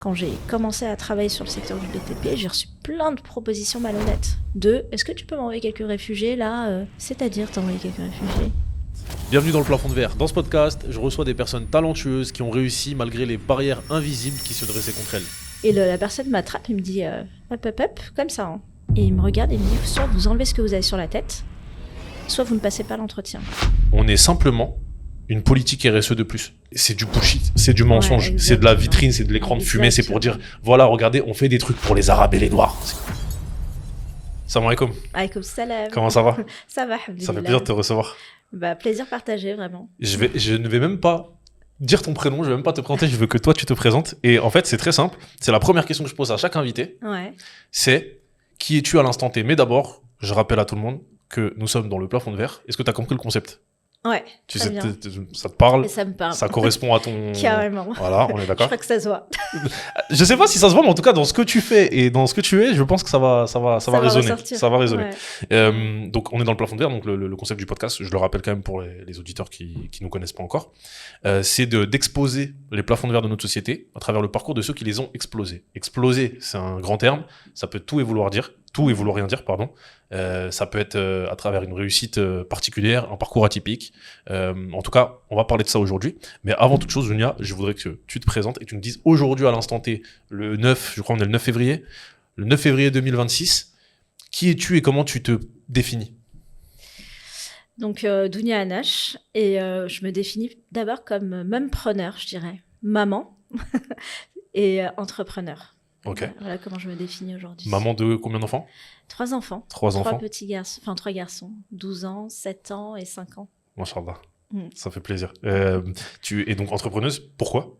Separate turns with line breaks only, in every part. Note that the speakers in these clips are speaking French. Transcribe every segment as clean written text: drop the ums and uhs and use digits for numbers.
Quand j'ai commencé à travailler sur le secteur du BTP, j'ai reçu plein de propositions malhonnêtes. Est-ce que tu peux m'envoyer quelques réfugiés là C'est-à-dire t'envoyer quelques réfugiés?
Bienvenue dans le plafond de verre. Dans ce podcast, je reçois des personnes talentueuses qui ont réussi malgré les barrières invisibles qui se dressaient contre elles.
Et la personne m'attrape et me dit hop, comme ça. Hein. Et il me regarde et me dit soit vous enlevez ce que vous avez sur la tête, soit vous ne passez pas l'entretien.
On est simplement une politique RSE de plus. C'est du bullshit, c'est du mensonge,
Ouais,
c'est de la vitrine, c'est de l'écran de fumée, c'est pour dire voilà, regardez, on fait des trucs pour les Arabes et les Noirs. Salam alaikum.
Alaikum salam.
Comment ça va?
Ça va,
Ça fait plaisir de te recevoir.
Bah, plaisir partagé, vraiment.
Je ne vais même pas dire ton prénom, je vais même pas te présenter, je veux que toi tu te présentes. Et en fait, c'est très simple. C'est la première question que je pose à chaque invité.
Ouais.
C'est qui es-tu à l'instant T? Mais d'abord, je rappelle à tout le monde que nous sommes dans le plafond de verre. Est-ce que tu as compris le concept?
Ouais.
Tu sais, ça te parle?
Et ça me parle.
Ça correspond à ton...
Carrément.
Voilà, on est
Je
d'accord.
crois que ça se voit.
Je sais pas si ça se voit, mais en tout cas, dans ce que tu fais et dans ce que tu es, je pense que ça va résonner.
ressortir.
Ça va résonner.
Ouais.
Donc, on est dans le plafond de verre. Donc, le concept du podcast, je le rappelle quand même pour les auditeurs qui nous connaissent pas encore, c'est d'exposer les plafonds de verre de notre société à travers le parcours de ceux qui les ont explosés. Exploser, c'est un grand terme. Ça peut tout et vouloir rien dire, pardon. Ça peut être à travers une réussite particulière, un parcours atypique. En tout cas, on va parler de ça aujourd'hui. Mais avant toute chose, Dunia, je voudrais que tu te présentes et que tu me dises aujourd'hui à l'instant T, le 9, je crois qu'on est le 9 février, le 9 février 2026, qui es-tu et comment tu te définis?
Donc, Dounia Anache, et je me définis d'abord comme mompreneur, je dirais, maman et entrepreneur.
Ok.
Voilà comment je me définis aujourd'hui.
Maman de combien d'enfants?
3 enfants.
3 enfants.
3 garçons, 12 ans, 7 ans et 5 ans.
Machallah.
Mm.
Ça fait plaisir. Tu es donc entrepreneuse, pourquoi?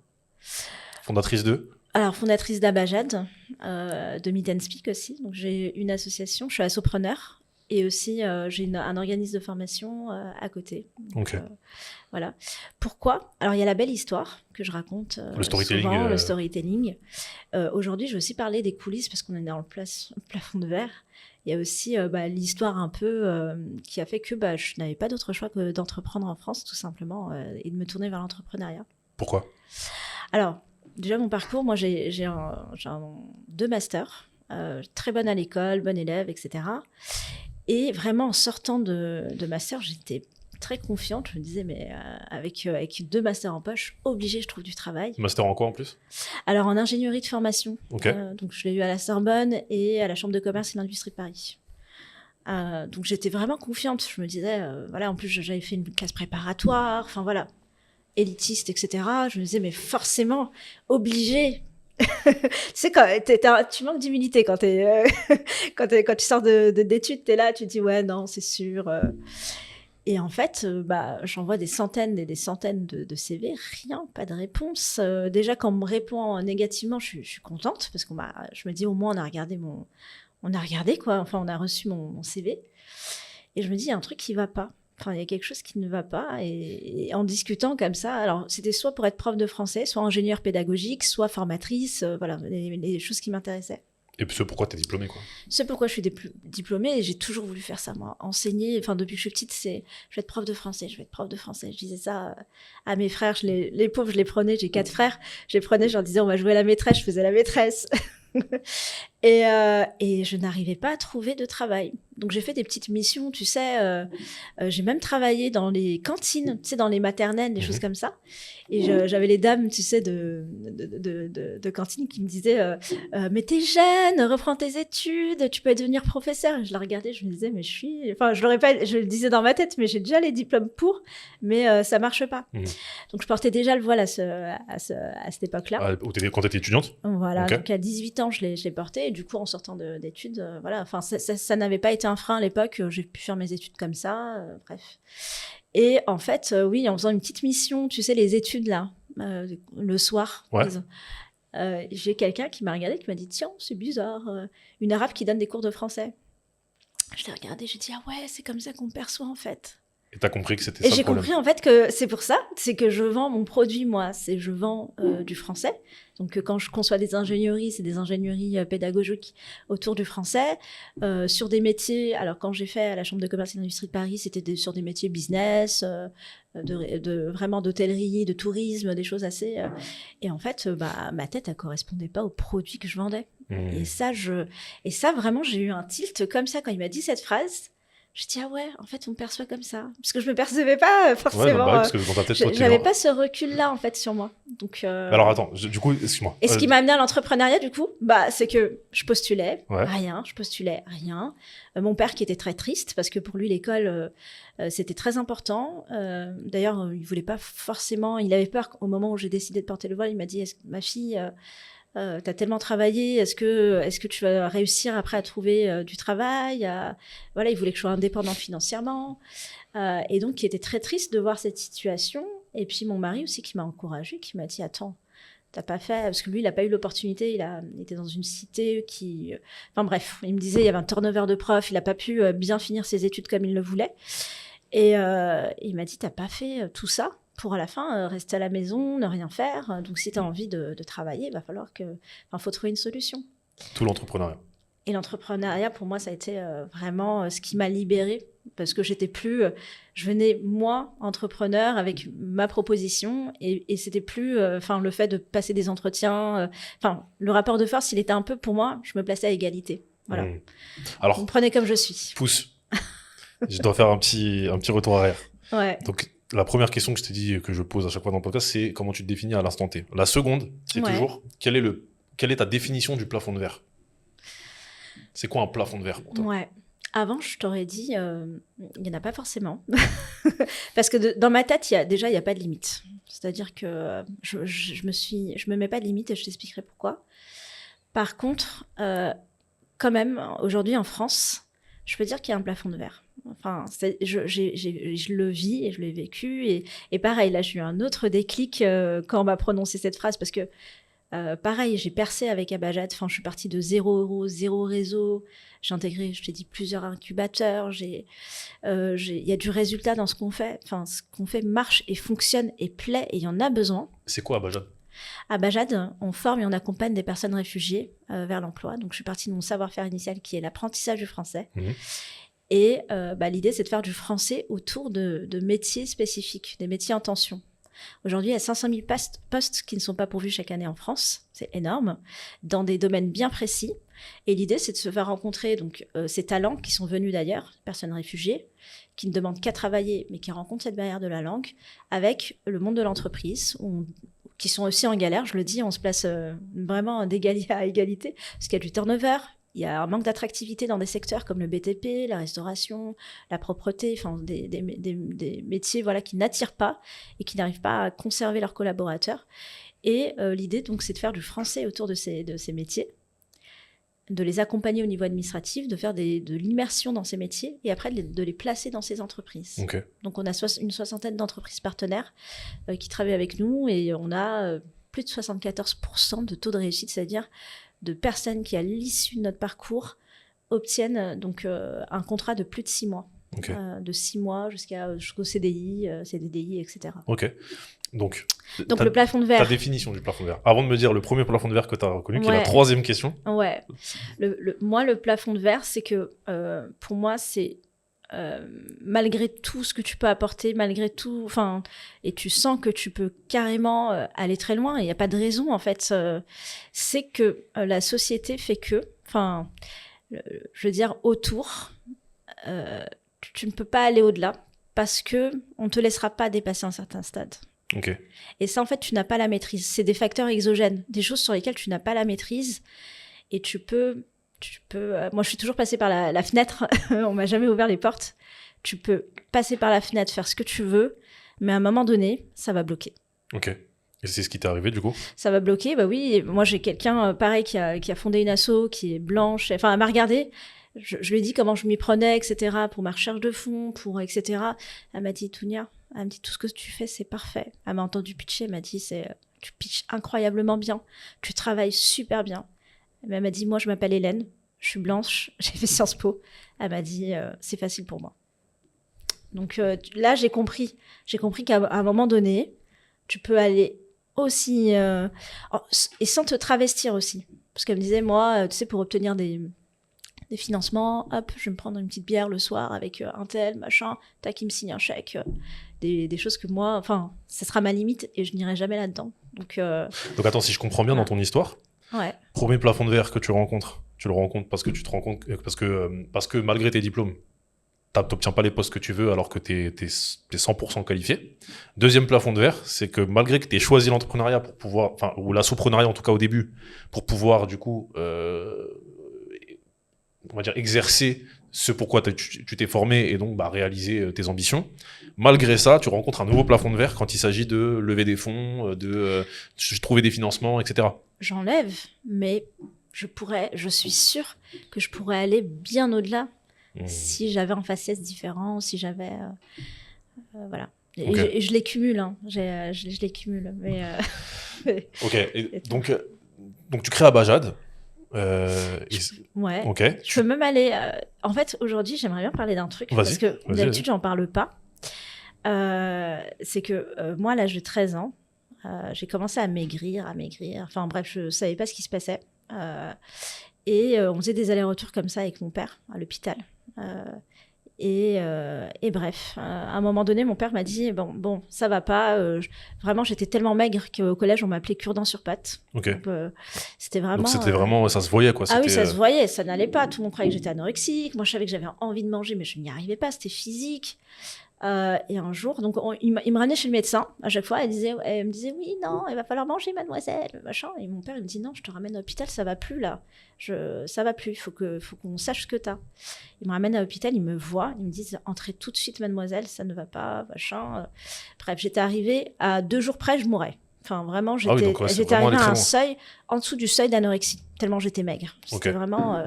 Fondatrice de?
Alors, fondatrice d'Abajad, de Meet and Speak aussi. Donc, j'ai une association, je suis assopreneur. Et aussi, j'ai un organisme de formation à côté. Donc,
Ok.
voilà. Pourquoi? Alors, il y a la belle histoire que je raconte
Le storytelling,
souvent, le storytelling. Aujourd'hui, je vais aussi parler des coulisses parce qu'on est dans le plafond de verre. Il y a aussi l'histoire un peu qui a fait que je n'avais pas d'autre choix que d'entreprendre en France, tout simplement, et de me tourner vers l'entrepreneuriat.
Pourquoi?
Alors, déjà, mon parcours, moi, j'ai 2 masters. Très bonne à l'école, bonne élève, etc. Et vraiment, en sortant de master, j'étais très confiante. Je me disais, mais avec 2 masters en poche, obligée, je trouve du travail.
Master en quoi en plus?
Alors, en ingénierie de formation.
Ok.
Donc, je l'ai eu à la Sorbonne et à la Chambre de commerce et d'industrie de Paris. Donc, j'étais vraiment confiante. Je me disais, voilà, en plus, j'avais fait une classe préparatoire. Enfin, voilà, élitiste, etc. Je me disais, mais forcément, obligée. Tu sais, quand tu manques d'humilité quand quand tu sors d'études, t'es là, tu te dis ouais non c'est sûr. Et en fait, j'envoie des centaines et des centaines de CV, rien, pas de réponse. Déjà quand on me répond négativement, je suis contente parce je me dis au moins on a regardé quoi. Enfin on a reçu mon CV et je me dis il y a un truc qui va pas. Enfin, il y a quelque chose qui ne va pas. Et en discutant comme ça, alors c'était soit pour être prof de français, soit ingénieur pédagogique, soit formatrice, voilà, les choses qui m'intéressaient.
Et puis pourquoi t'es diplômée, quoi?
C'est pourquoi je suis diplômée et j'ai toujours voulu faire ça, moi. Enseigner, enfin, depuis que je suis petite, je vais être prof de français, je vais être prof de français. Je disais ça à mes frères, les pauvres, je les prenais, j'ai 4 frères, je les prenais, je leur disais on va jouer à la maîtresse, je faisais la maîtresse. Et je n'arrivais pas à trouver de travail. Donc j'ai fait des petites missions, tu sais, j'ai même travaillé dans les cantines, tu sais, dans les maternelles, des choses comme ça. Et j'avais les dames, tu sais, de cantine qui me disaient mais t'es jeune, reprends tes études, tu peux devenir professeur. Et je la regardais, je me disais mais je le disais dans ma tête, mais j'ai déjà les diplômes pour, mais ça marche pas. Donc je portais déjà le voile à cette époque-là.
Quand t'étais étudiante?
Voilà,
Okay.
donc à 18 ans, je l'ai porté. Et du coup, en sortant d'études, voilà, enfin, ça n'avait pas été un frein à l'époque. J'ai pu faire mes études comme ça, bref. Et en fait, oui, en faisant une petite mission, tu sais, les études là, le soir,
ouais.
j'ai quelqu'un qui m'a regardé, qui m'a dit tiens, c'est bizarre, une arabe qui donne des cours de français. Je l'ai regardé, j'ai dit ah ouais, c'est comme ça qu'on me perçoit en fait.
Et t'as compris que c'était
Et
ça
j'ai
le problème.
compris en fait que c'est pour ça, c'est que je vends mon produit, moi, c'est je vends du français. Donc quand je conçois des ingénieries, c'est des ingénieries pédagogiques autour du français, sur des métiers. Alors quand j'ai fait à la Chambre de commerce et d'industrie de Paris, c'était sur des métiers business, vraiment d'hôtellerie, de tourisme, des choses assez. Et en fait, ma tête, elle correspondait pas au produit que je vendais. Et ça, vraiment, j'ai eu un tilt comme ça quand il m'a dit cette phrase. Je dis, ah ouais, en fait, on me perçoit comme ça. Parce que je me percevais pas
Ouais,
forcément.
parce que dans ta tête, toi, t'es
J'avais
genre...
pas ce recul-là, en fait, sur moi. Donc,
Mais alors, attends, du coup, excuse-moi.
et ce qui m'a amené à l'entrepreneuriat, du coup, c'est que je postulais
Ouais.
rien. Mon père qui était très triste parce que pour lui, l'école, c'était très important. D'ailleurs, il voulait pas forcément... Il avait peur qu'au moment où j'ai décidé de porter le voile, il m'a dit, ma fille... t'as tellement travaillé, est-ce que tu vas réussir après à trouver du travail Voilà, il voulait que je sois indépendante financièrement. Et donc, il était très triste de voir cette situation. Et puis, mon mari aussi qui m'a encouragée, qui m'a dit, attends, t'as pas fait... Parce que lui, il n'a pas eu l'opportunité, il était dans une cité qui... Enfin bref, il me disait, il y avait un turnover de profs, il n'a pas pu bien finir ses études comme il le voulait. Et il m'a dit, t'as pas fait tout ça pour à la fin rester à la maison, ne rien faire. Donc, si tu as envie de travailler, il va falloir que... Enfin, faut trouver une solution.
Tout l'entrepreneuriat.
Et l'entrepreneuriat, pour moi, ça a été vraiment ce qui m'a libérée. Parce que j'étais plus... je venais, moi, entrepreneur, avec ma proposition. Et c'était plus... le fait de passer des entretiens... le rapport de force, il était un peu, pour moi, je me plaçais à égalité. Voilà.
Alors,
vous me prenez comme je suis.
Pousse. Je dois faire un petit retour arrière.
Ouais.
Donc, la première question que je t'ai dit, que je pose à chaque fois dans le podcast, c'est comment tu te définis à l'instant T. La seconde, c'est toujours quelle est ta définition du plafond de verre? C'est quoi un plafond de verre pour toi?
Ouais. Avant, je t'aurais dit, il n'y en a pas forcément. Parce que dans ma tête, il n'y a pas de limite. C'est-à-dire que je me mets pas de limite et je t'expliquerai pourquoi. Par contre, quand même, aujourd'hui en France, je peux dire qu'il y a un plafond de verre. Enfin, je le vis et je l'ai vécu. Et pareil, là, j'ai eu un autre déclic quand on m'a prononcé cette phrase parce que, pareil, j'ai percé avec Abajad. Enfin, je suis partie de 0 €, 0 réseau. J'ai intégré, je t'ai dit, plusieurs incubateurs. Il y a du résultat dans ce qu'on fait. Enfin, ce qu'on fait marche et fonctionne et plaît et il y en a besoin.
C'est quoi Abajad?
À Bajad, on forme et on accompagne des personnes réfugiées vers l'emploi. Donc, je suis partie de mon savoir-faire initial qui est l'apprentissage du français. Et l'idée, c'est de faire du français autour de métiers spécifiques, des métiers en tension. Aujourd'hui, il y a 500 000 postes qui ne sont pas pourvus chaque année en France. C'est énorme, dans des domaines bien précis. Et l'idée, c'est de se faire rencontrer donc, ces talents qui sont venus d'ailleurs, personnes réfugiées, qui ne demandent qu'à travailler, mais qui rencontrent cette barrière de la langue, avec le monde de l'entreprise, qui sont aussi en galère, je le dis, on se place vraiment d'égalité à égalité, parce qu'il y a du turnover, il y a un manque d'attractivité dans des secteurs comme le BTP, la restauration, la propreté, enfin des métiers qui n'attirent pas et qui n'arrivent pas à conserver leurs collaborateurs. Et l'idée, donc, c'est de faire du français autour de ces métiers, de les accompagner au niveau administratif, de faire de l'immersion dans ces métiers et après de les placer dans ces entreprises.
Okay.
Donc, on a une soixantaine d'entreprises partenaires qui travaillent avec nous et on a plus de 74% de taux de réussite, c'est-à-dire de personnes qui, à l'issue de notre parcours, obtiennent donc un contrat de plus de 6 mois.
Okay.
De 6 mois jusqu'au CDI, CDDI, etc.
Ok. Donc
le plafond de verre.
Ta définition du plafond de verre. Avant de me dire le premier plafond de verre que tu as reconnu, qui est la troisième question.
Ouais. Moi, le plafond de verre, c'est que pour moi, c'est malgré tout ce que tu peux apporter, malgré tout, et tu sens que tu peux carrément aller très loin, et il n'y a pas de raison, en fait. C'est que la société fait que, je veux dire, autour, tu ne peux pas aller au-delà parce qu'on ne te laissera pas dépasser un certain stade.
Okay.
Et ça, en fait, tu n'as pas la maîtrise. C'est des facteurs exogènes, des choses sur lesquelles tu n'as pas la maîtrise. Et tu peux moi, je suis toujours passée par la fenêtre. On m'a jamais ouvert les portes. Tu peux passer par la fenêtre, faire ce que tu veux, mais à un moment donné, ça va bloquer.
Ok. Et c'est ce qui t'est arrivé, du coup? Ça
va bloquer, bah oui. Et moi, j'ai quelqu'un, pareil, qui a fondé une asso, qui est blanche. Enfin, elle m'a regardée. Je lui ai dit comment je m'y prenais, etc., pour ma recherche de fonds, etc. Elle m'a dit, Tounia, elle me dit, tout ce que tu fais, c'est parfait. Elle m'a entendu pitcher, elle m'a dit, tu pitches incroyablement bien, tu travailles super bien. Elle m'a dit, moi, je m'appelle Hélène, je suis blanche, j'ai fait Sciences Po. Elle m'a dit, c'est facile pour moi. Donc là, j'ai compris qu'à un moment donné, tu peux aller aussi, et sans te travestir aussi. Parce qu'elle me disait, moi, tu sais, pour obtenir des financements, hop, je vais me prendre une petite bière le soir avec un tel, machin, tac, il me signe un chèque, des choses que moi, enfin, ça sera ma limite et je n'irai jamais là-dedans. Donc
attends, si je comprends bien dans ton histoire,
ouais.
Premier plafond de verre que tu le rencontres parce que tu te rends compte, parce que malgré tes diplômes, t'obtiens pas les postes que tu veux alors que t'es 100% qualifié. Deuxième plafond de verre, c'est que malgré que t'aies choisi l'entrepreneuriat pour pouvoir, enfin, ou la sous-preneuriat en tout cas au début, pour pouvoir du coup, on va dire exercer ce pourquoi tu t'es formé et donc réaliser tes ambitions. Malgré ça, tu rencontres un nouveau plafond de verre quand il s'agit de lever des fonds, de trouver des financements, etc.
J'enlève, mais je suis sûre que je pourrais aller bien au-delà si j'avais un faciès différent, si j'avais... voilà. Et je les cumule, hein. Je les cumule. Mais,
ok, et donc tu crées Abajad.
Ouais.
Okay.
Je peux même aller... En fait, aujourd'hui, j'aimerais bien parler d'un truc, parce que d'habitude, j'en parle pas. C'est que moi, à l'âge de 13 ans, j'ai commencé à maigrir. Enfin bref, je savais pas ce qui se passait. Et on faisait des allers-retours comme ça avec mon père à l'hôpital. Et bref, à un moment donné, mon père m'a dit bon, ça va pas. Vraiment, j'étais tellement maigre qu'au collège, on m'appelait cure-dent sur pattes.
Okay.
Donc, c'était vraiment.
Donc c'était vraiment, ça se voyait quoi.
Ah oui, ça se voyait, ça n'allait pas. Tout le monde croyait que j'étais anorexique. Moi, je savais que j'avais envie de manger, mais je n'y arrivais pas. C'était physique. Et un jour, donc il me ramenait chez le médecin à chaque fois. Elle me disait oui, non, il va falloir manger, mademoiselle, machin. Et mon père il me dit non, je te ramène à l'hôpital, ça va plus là. Ça va plus. Il faut qu'on sache ce que t'as. Il me ramène à l'hôpital, il me voit, il me dit entrez tout de suite, mademoiselle, ça ne va pas, machin. Bref, j'étais arrivée à 2 jours près, je mourrais. Enfin vraiment, j'étais arrivée à un seuil en dessous du seuil d'anorexie, tellement j'étais maigre. C'était vraiment.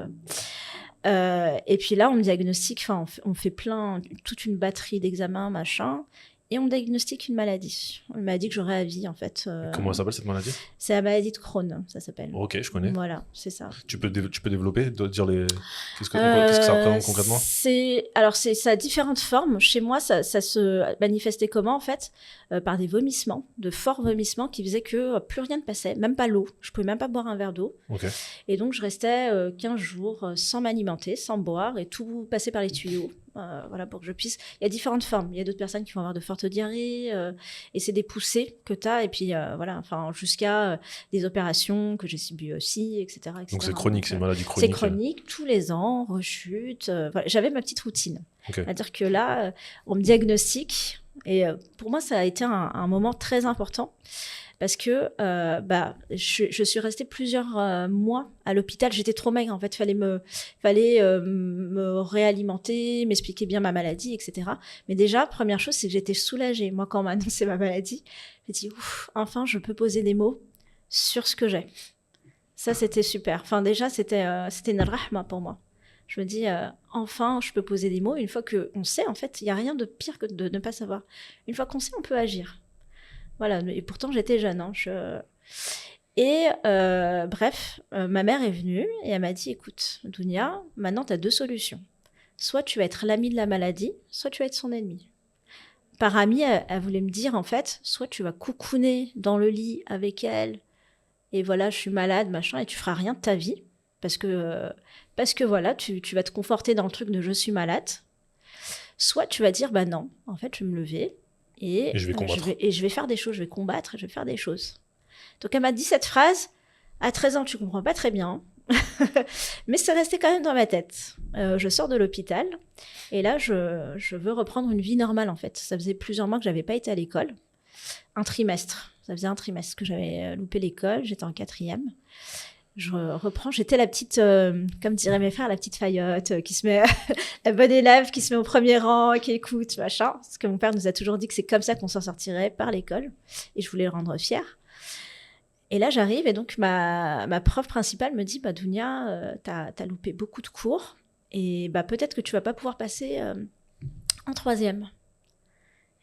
Et puis là, on me diagnostique, on fait toute une batterie d'examens, machin, et on me diagnostique une maladie. On m'a dit que j'aurais à vie, en fait.
Comment elle s'appelle cette maladie ?
C'est la maladie de Crohn, ça s'appelle.
Ok, je connais.
Voilà, c'est ça.
Tu peux développer, dire qu'est-ce que ça représente concrètement ?
Ça a différentes formes. Chez moi, ça se manifestait comment, en fait ? Par des vomissements, de forts vomissements qui faisaient que plus rien ne passait, même pas l'eau. Je pouvais même pas boire un verre d'eau.
Okay.
Et donc, je restais 15 jours sans m'alimenter, sans boire, et tout passait par les tuyaux. Voilà, pour que je puisse... Il y a différentes formes. Il y a d'autres personnes qui vont avoir de fortes diarrhées, et c'est des poussées que tu as, et puis voilà, jusqu'à des opérations que j'ai subies aussi, etc.
Donc c'est chronique, c'est une maladie chronique.
C'est chronique, tous les ans, rechute. Voilà. J'avais ma petite routine.
Okay.
C'est-à-dire que là, on me diagnostique, et pour moi, ça a été un moment très important. Parce que je suis restée plusieurs mois à l'hôpital. J'étais trop maigre, en fait. Fallait me réalimenter, m'expliquer bien ma maladie, etc. Mais déjà, première chose, c'est que j'étais soulagée. Moi, quand on m'a annoncé ma maladie, j'ai dit, ouf, enfin, je peux poser des mots sur ce que j'ai. Ça, c'était super. Enfin, déjà, c'était une rahma pour moi. Je me dis, enfin, je peux poser des mots. Une fois qu'on sait, en fait, il n'y a rien de pire que de ne pas savoir. Une fois qu'on sait, on peut agir. Voilà, et pourtant j'étais jeune. Bref, ma mère est venue et elle m'a dit, écoute, Dounia, maintenant tu as 2 solutions. Soit tu vas être l'ami de la maladie, soit tu vas être son ennemi. Par amie, elle voulait me dire, en fait, soit tu vas coucouner dans le lit avec elle, et voilà, je suis malade, machin, et tu feras rien de ta vie, parce que voilà, tu vas te conforter dans le truc de je suis malade. Soit tu vas dire, bah non, en fait, je vais me lever, et je vais faire des choses, je vais combattre, et je vais faire des choses. Donc elle m'a dit cette phrase, à 13 ans, tu comprends pas très bien, mais c'est resté quand même dans ma tête. Je sors de l'hôpital, et là, je veux reprendre une vie normale, en fait. Ça faisait plusieurs mois que j'avais pas été à l'école. Ça faisait un trimestre que j'avais loupé l'école, j'étais en 4e. Je reprends, j'étais la petite, comme diraient mes frères, la petite faillotte, qui se met, la bonne élève qui se met au premier rang, qui écoute, machin. Parce que mon père nous a toujours dit que c'est comme ça qu'on s'en sortirait, par l'école. Et je voulais le rendre fier. Et là, j'arrive, et donc ma prof principale me dit, Dounia, t'as loupé beaucoup de cours, et peut-être que tu vas pas pouvoir passer en 3e.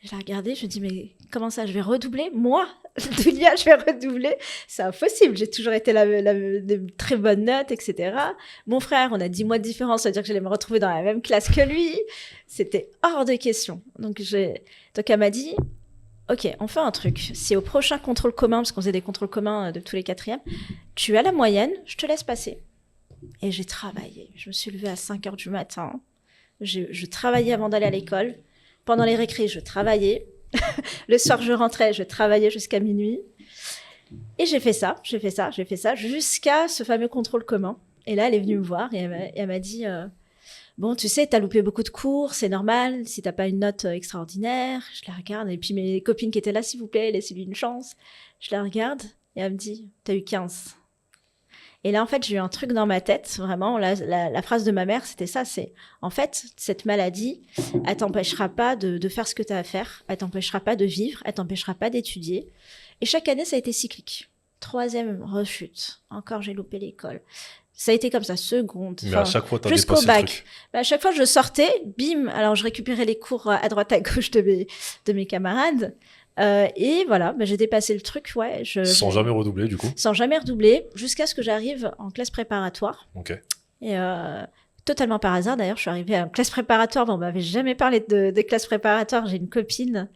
Je l'ai regardé, je me dis, mais comment ça, je vais redoubler? Moi, Doulia, je vais redoubler? C'est impossible, j'ai toujours été de très bonnes notes, etc. Mon frère, on a 10 mois de différence, c'est-à-dire que j'allais me retrouver dans la même classe que lui. C'était hors de question. Donc elle m'a dit, ok, on fait un truc. Si au prochain contrôle commun, parce qu'on faisait des contrôles communs de tous les quatrièmes, tu as la moyenne, je te laisse passer. Et j'ai travaillé. Je me suis levée à 5h du matin. Je travaillais avant d'aller à l'école. Pendant les récrés, je travaillais. Le soir, je rentrais, je travaillais jusqu'à minuit. Et j'ai fait ça jusqu'à ce fameux contrôle commun. Et là, elle est venue me voir et elle m'a dit bon, tu sais, t'as loupé beaucoup de cours, c'est normal, si t'as pas une note extraordinaire. Je la regarde. Et puis mes copines qui étaient là, s'il vous plaît, laissez-lui une chance. Je la regarde et elle me dit, t'as eu 15. Et là, en fait, j'ai eu un truc dans ma tête, vraiment. La phrase de ma mère, c'était ça, c'est, en fait, cette maladie, elle t'empêchera pas de faire ce que tu as à faire, elle t'empêchera pas de vivre, elle t'empêchera pas d'étudier. Et chaque année, ça a été cyclique. 3e rechute. Encore, j'ai loupé l'école. Ça a été comme ça, seconde.
Mais à chaque fois, t'as
jusqu'au
dépassé
bac.
le truc.
À chaque fois, je sortais, bim. Alors, je récupérais les cours à droite, à gauche de mes camarades. Et voilà, j'ai dépassé le truc, ouais.
Sans jamais redoubler, du coup.
Sans jamais redoubler, jusqu'à ce que j'arrive en classe préparatoire.
Ok.
Et totalement par hasard, d'ailleurs, je suis arrivée à une classe préparatoire. Bon, on m'avait jamais parlé de classe préparatoire. J'ai une copine.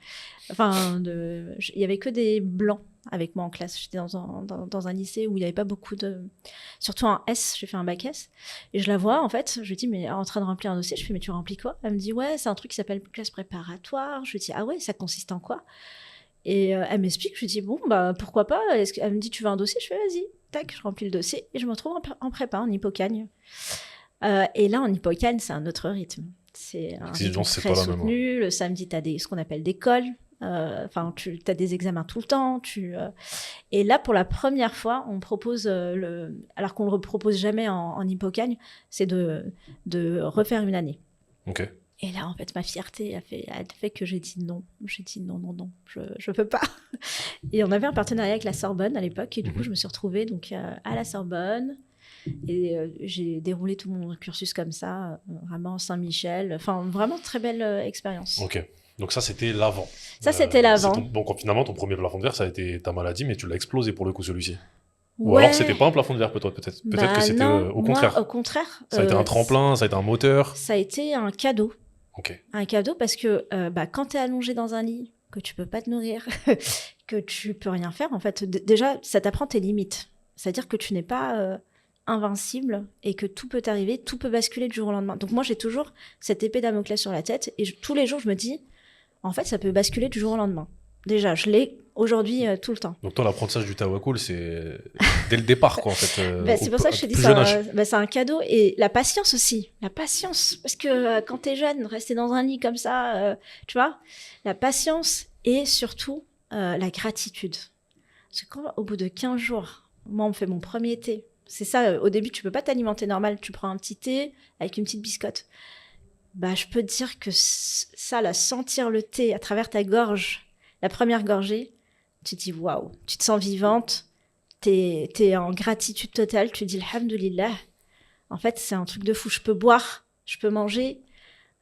Il y avait que des blancs avec moi en classe. J'étais dans un lycée où il n'y avait pas beaucoup de... Surtout en S, j'ai fait un bac S. Et je la vois, en fait, je lui dis, mais en train de remplir un dossier, je fais, mais tu remplis quoi? Elle me dit, ouais, c'est un truc qui s'appelle classe préparatoire. Je lui dis, ah ouais, ça consiste en quoi? Et elle m'explique, je lui dis, bon, bah pourquoi pas? Elle me dit, tu veux un dossier? Je fais, vas-y. Tac, je remplis le dossier et je me retrouve en prépa, en Hippocagne. Et là, en Hippocagne, c'est un autre rythme. C'est un rythme très soutenu. Le samedi, tu as ce qu'on appelle des cols. Tu as des examens tout le temps. Et là, pour la première fois, on propose, alors qu'on ne le propose jamais en Hippocagne, c'est de refaire une année.
Ok.
Et là, en fait, ma fierté a fait que j'ai dit non. J'ai dit non, je peux pas. Et on avait un partenariat avec la Sorbonne à l'époque. Et du coup, je me suis retrouvée donc, à la Sorbonne. Et j'ai déroulé tout mon cursus comme ça, vraiment Saint-Michel. Enfin, vraiment très belle expérience.
Ok. Donc ça, c'était l'avant.
Ça, c'était l'avant.
Donc finalement, ton premier plafond de verre, ça a été ta maladie, mais tu l'as explosé pour le coup, celui-ci.
Ouais.
Ou alors, c'était pas un plafond de verre, peut-être. Peut-être que c'était au contraire.
Moi, au contraire.
Ça a été un tremplin, ça a été un moteur.
Ça a été un cadeau.
Ok.
Un cadeau parce que quand tu es allongé dans un lit, que tu peux pas te nourrir, que tu peux rien faire, en fait, déjà, ça t'apprend tes limites. C'est-à-dire que tu n'es pas invincible et que tout peut t'arriver, tout peut basculer du jour au lendemain. Donc moi, j'ai toujours cette épée Damoclès sur la tête et tous les jours, je me dis, en fait, ça peut basculer du jour au lendemain. Déjà, je l'ai aujourd'hui tout le temps.
Donc toi, l'apprentissage du tawakkul, c'est dès le départ, quoi, en fait.
C'est pour ça que je te dis, c'est un cadeau. Et la patience aussi. La patience. Parce que quand t'es jeune, rester dans un lit comme ça, tu vois, la patience et surtout la gratitude. Parce que quand, au bout de 15 jours, moi, on me fait mon premier thé. C'est ça, au début, tu peux pas t'alimenter normal. Tu prends un petit thé avec une petite biscotte. Je peux te dire que ça, là, sentir le thé à travers ta gorge, la première gorgée, tu te dis waouh, tu te sens vivante, t'es en gratitude totale, tu te dis alhamdoulilah. En fait, c'est un truc de fou. Je peux boire, je peux manger.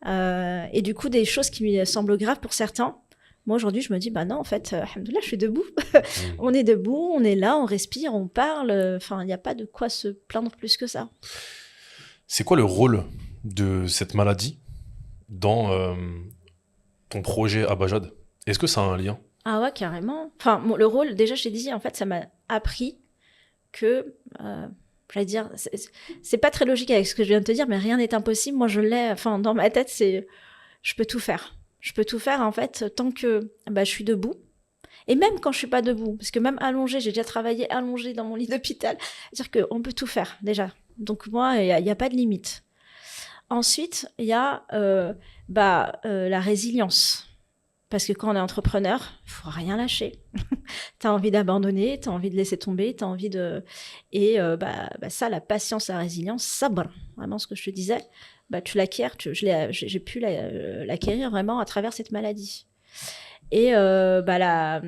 Et du coup, des choses qui me semblent graves pour certains. Moi, aujourd'hui, je me dis, non, en fait, alhamdoulilah, je suis debout. On est debout, on est là, on respire, on parle. Enfin, il n'y a pas de quoi se plaindre plus que ça.
C'est quoi le rôle de cette maladie dans ton projet Abajad? Est-ce que ça a un lien?
Ah ouais, carrément. Enfin, le rôle, déjà, je t'ai dit, en fait, ça m'a appris que, j'allais dire, c'est pas très logique avec ce que je viens de te dire, mais rien n'est impossible. Moi, je l'ai, enfin, dans ma tête, je peux tout faire. Je peux tout faire, en fait, tant que je suis debout. Et même quand je suis pas debout, parce que même allongée, j'ai déjà travaillé allongée dans mon lit d'hôpital. C'est-à-dire qu'on peut tout faire, déjà. Donc, moi, il n'y a pas de limite. Ensuite, il y a la résilience. Parce que quand on est entrepreneur, il faut rien lâcher. Tu as envie d'abandonner, tu as envie de laisser tomber, tu as envie de... Et ça, la patience, la résilience, sabr, vraiment ce que je te disais, tu l'acquiers. J'ai pu l'acquérir vraiment à travers cette maladie. Et la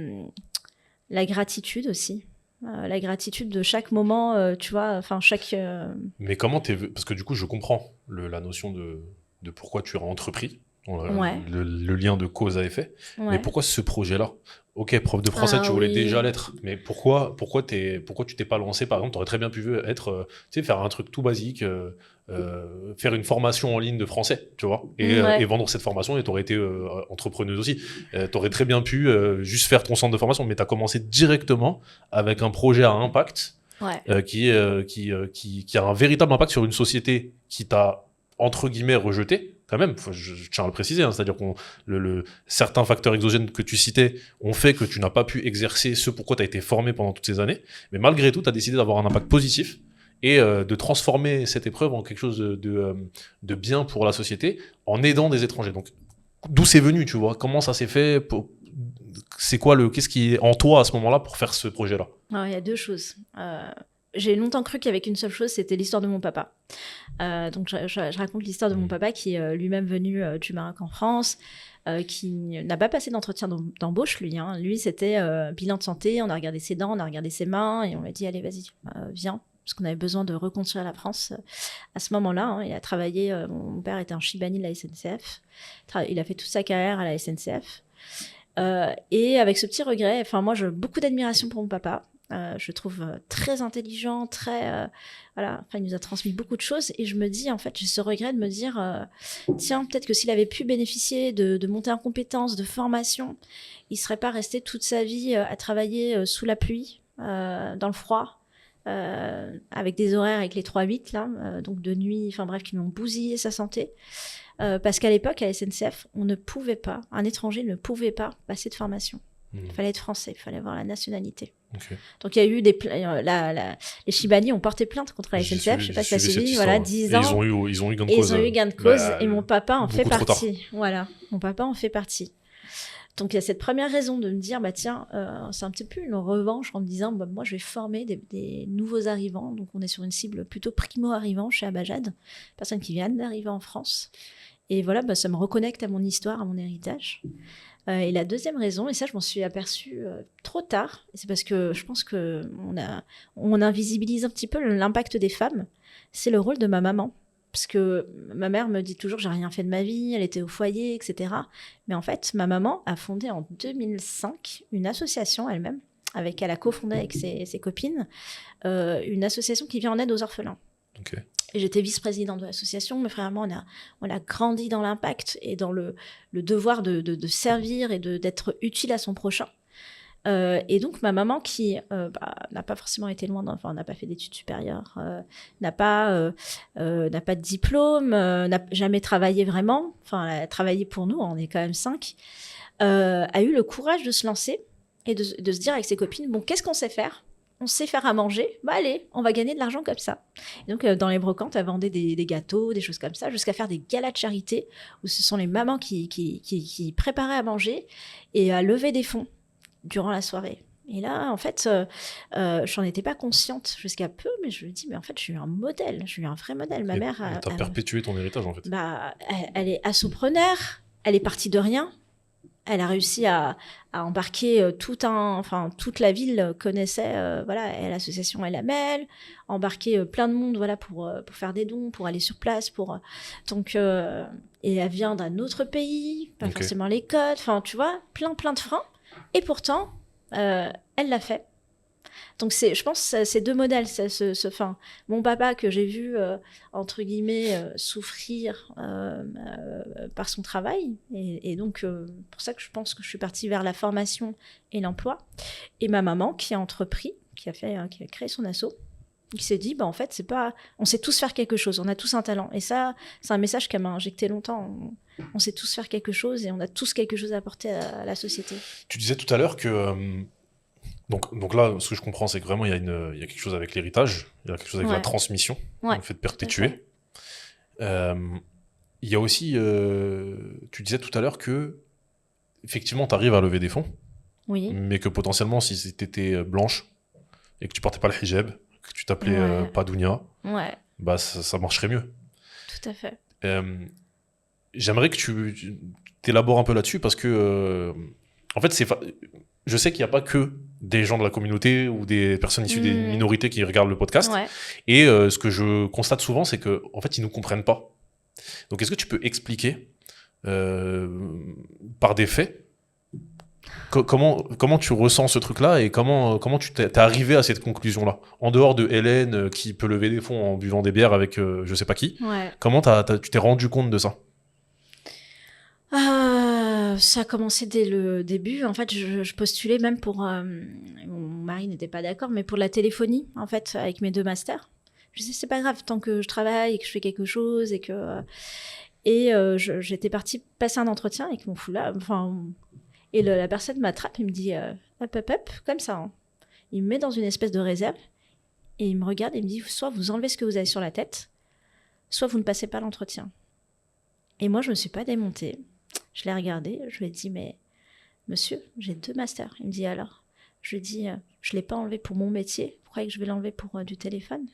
gratitude aussi. La gratitude de chaque moment, tu vois, enfin chaque...
Mais comment parce que du coup, je comprends la notion de pourquoi tu as entrepris.
Ouais.
le lien de cause à effet.
Ouais.
Mais pourquoi ce projet-là? Ok, prof de français, tu voulais déjà l'être, mais pourquoi tu t'es pas lancé, par exemple, tu aurais très bien pu être, tu sais, faire un truc tout basique, faire une formation en ligne de français, tu vois, et vendre cette formation, et tu aurais été entrepreneuse aussi. Tu aurais très bien pu juste faire ton centre de formation, mais tu as commencé directement avec un projet à impact qui a un véritable impact sur une société qui t'a, entre guillemets, rejeté. Quand même, je tiens à le préciser, hein, c'est-à-dire que certains facteurs exogènes que tu citais ont fait que tu n'as pas pu exercer ce pourquoi tu as été formé pendant toutes ces années, mais malgré tout, tu as décidé d'avoir un impact positif et de transformer cette épreuve en quelque chose de bien pour la société en aidant des étrangers. Donc, d'où c'est venu, tu vois? Comment ça s'est fait? C'est quoi qu'est-ce qui est en toi à ce moment-là pour faire ce projet-là?
Alors, il y a deux choses. J'ai longtemps cru qu'il y avait qu'une seule chose, c'était l'histoire de mon papa. Donc je raconte l'histoire de mon papa qui est lui-même venu du Maroc en France, qui n'a pas passé d'entretien d'embauche, lui. Hein. Lui, c'était bilan de santé, on a regardé ses dents, on a regardé ses mains, et on lui a dit, allez, vas-y, viens, parce qu'on avait besoin de reconstruire la France à ce moment-là. Hein. Il a travaillé, mon père était un chibani de la SNCF, il a fait toute sa carrière à la SNCF. Et avec ce petit regret, enfin moi j'ai beaucoup d'admiration pour mon papa. Je le trouve très intelligent, voilà. Enfin, il nous a transmis beaucoup de choses et je me dis en fait j'ai ce regret de me dire tiens peut-être que s'il avait pu bénéficier de monter en compétences, de formation, il serait pas resté toute sa vie à travailler sous la pluie, dans le froid. Avec des horaires avec les 3-8 là, donc de nuit, enfin bref, qui m'ont bousillé sa santé. Parce qu'à l'époque, à la SNCF, un étranger ne pouvait pas passer de formation. Il fallait être français, il fallait avoir la nationalité. Okay. Donc il y a eu les Chibani ont porté plainte contre la SNCF, je ne sais pas si ça s'est dit, voilà, 10 ans.
Ils ont eu gain de cause.
Ils ont eu gain de cause et mon papa en fait partie. Voilà, mon papa en fait partie. Donc il y a cette première raison de me dire, bah tiens, c'est un petit peu une revanche en me disant, bah, moi je vais former des nouveaux arrivants. Donc on est sur une cible plutôt primo-arrivant chez Abajad, personnes qui viennent d'arriver en France. Et voilà, bah, ça me reconnecte à mon histoire, à mon héritage. Et la deuxième raison, et ça je m'en suis aperçue trop tard, et c'est parce que je pense qu'on invisibilise un petit peu l'impact des femmes, c'est le rôle de ma maman. Parce que ma mère me dit toujours que j'ai rien fait de ma vie, elle était au foyer, etc. Mais en fait, ma maman a fondé en 2005 une association elle-même, elle a cofondé avec ses copines, une association qui vient en aide aux orphelins.
Okay.
Et j'étais vice-présidente de l'association. Mes frères et moi, on a grandi dans l'impact et dans le devoir de servir et d'être utile à son prochain. Et donc, ma maman, qui n'a pas forcément été loin, enfin, n'a pas fait d'études supérieures, n'a pas de diplôme, n'a jamais travaillé vraiment, enfin, elle a travaillé pour nous, on est quand même 5, a eu le courage de se lancer et de se dire avec ses copines, bon, qu'est-ce qu'on sait faire ? On sait faire à manger, bah allez, on va gagner de l'argent comme ça. Et donc, dans les brocantes, elle vendait des gâteaux, des choses comme ça, jusqu'à faire des galas de charité, où ce sont les mamans qui préparaient à manger et à lever des fonds durant la soirée. Et là, en fait, j'en étais pas consciente jusqu'à peu, mais je me dis, mais en fait, je suis un modèle, je suis un vrai modèle. Ma mère...
T'as perpétué ton héritage, en fait.
Bah, elle est assopreneur, elle est partie de rien. Elle a réussi à embarquer toute la ville connaissait l'association El Amel, embarquer plein de monde pour faire des dons, pour aller sur place, et elle vient d'un autre pays, pas forcément les codes, enfin tu vois, plein de freins, et pourtant elle l'a fait. Donc je pense c'est deux modèles, mon papa que j'ai vu entre guillemets souffrir par son travail et donc pour ça que je pense que je suis partie vers la formation et l'emploi, et ma maman qui a entrepris, qui a créé son asso, qui s'est dit en fait on sait tous faire quelque chose, on a tous un talent, et ça c'est un message qu'elle m'a injecté longtemps. On sait tous faire quelque chose et on a tous quelque chose à apporter à la société.
Tu disais tout à l'heure que donc là, ce que je comprends, c'est que vraiment, il y a quelque chose avec l'héritage, il y a quelque chose avec la transmission, le fait de perpétuer. Il y a aussi, tu disais tout à l'heure que, effectivement, tu arrives à lever des fonds, mais que potentiellement, si tu étais blanche et que tu portais pas le hijab, que tu t'appelais pas Dounia, bah, ça marcherait mieux.
Tout à fait.
J'aimerais que tu t'élabores un peu là-dessus parce que, en fait, je sais qu'il n'y a pas que des gens de la communauté ou des personnes issues des minorités qui regardent le podcast. Et ce que je constate souvent, c'est qu'en fait, ils ne nous comprennent pas. Donc, est-ce que tu peux expliquer par des faits. Comment tu ressens ce truc-là et comment tu t'es arrivé à cette conclusion-là? En dehors de Hélène qui peut lever des fonds en buvant des bières avec je sais pas qui,
Ouais.
comment tu t'es rendu compte de ça?
Ça a commencé dès le début. En fait, je postulais même pour... mon mari n'était pas d'accord, mais pour la téléphonie, en fait, avec mes 2 masters. Je disais, c'est pas grave, tant que je travaille et que je fais quelque chose et que... j'étais partie passer un entretien avec mon foulard. Enfin, et la personne m'attrape et me dit, hop, hop, hop, comme ça. Hein. Il me met dans une espèce de réserve et il me regarde et me dit, soit vous enlevez ce que vous avez sur la tête, soit vous ne passez pas l'entretien. Et moi, je me suis pas démontée. Je l'ai regardé, je lui ai dit, mais monsieur, j'ai 2 masters. Il me dit, alors? Je lui ai dit, je ne l'ai pas enlevé pour mon métier, pourquoi que je vais l'enlever pour du téléphone?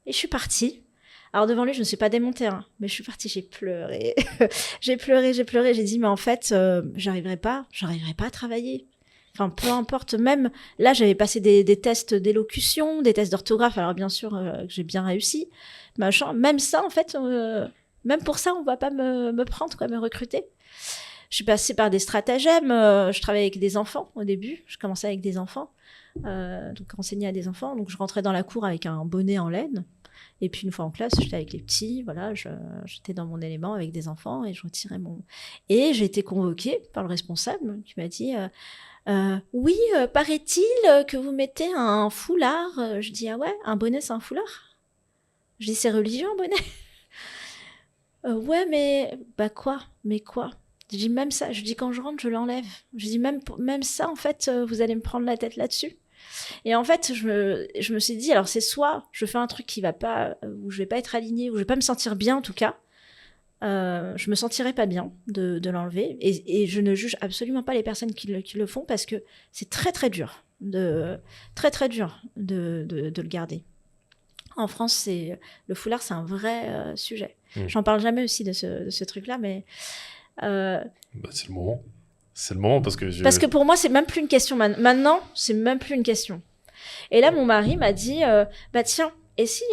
Et je suis partie. Alors devant lui, je ne me suis pas démontée, hein, mais je suis partie, j'ai pleuré. j'ai pleuré, j'ai dit, mais en fait, j'arriverai pas à travailler. Enfin, peu importe, même là, j'avais passé des tests d'élocution, des tests d'orthographe, alors bien sûr que j'ai bien réussi, machin. Même ça, en fait, même pour ça, on ne va pas me prendre, quoi, me recruter. Je suis passée par des stratagèmes. Je travaillais avec des enfants au début. Je commençais avec des enfants, donc enseigner à des enfants. Donc je rentrais dans la cour avec un bonnet en laine. Et puis une fois en classe, j'étais avec les petits. Voilà, j'étais dans mon élément avec des enfants et je retirais mon. Et j'ai été convoquée par le responsable qui m'a dit oui, paraît-il que vous mettez un foulard. Je dis ah ouais, un bonnet c'est un foulard. Je dis c'est religieux un bonnet. Ouais, mais bah quoi? Mais quoi? Je dis même ça, je dis quand je rentre, je l'enlève. Je dis même ça, en fait, vous allez me prendre la tête là-dessus. Et en fait, je me suis dit, alors c'est soit je fais un truc qui va pas, où je vais pas être alignée, où je vais pas me sentir bien en tout cas. Je me sentirais pas bien de l'enlever. Et je ne juge absolument pas les personnes qui le font parce que c'est très très dur, très très dur de le garder. En France, le foulard, c'est un vrai sujet. J'en parle jamais aussi de ce truc-là, mais...
c'est le moment. C'est le moment parce que...
Parce que pour moi, c'est même plus une question. Maintenant, c'est même plus une question. Et là, mon mari m'a dit, bah tiens, et si...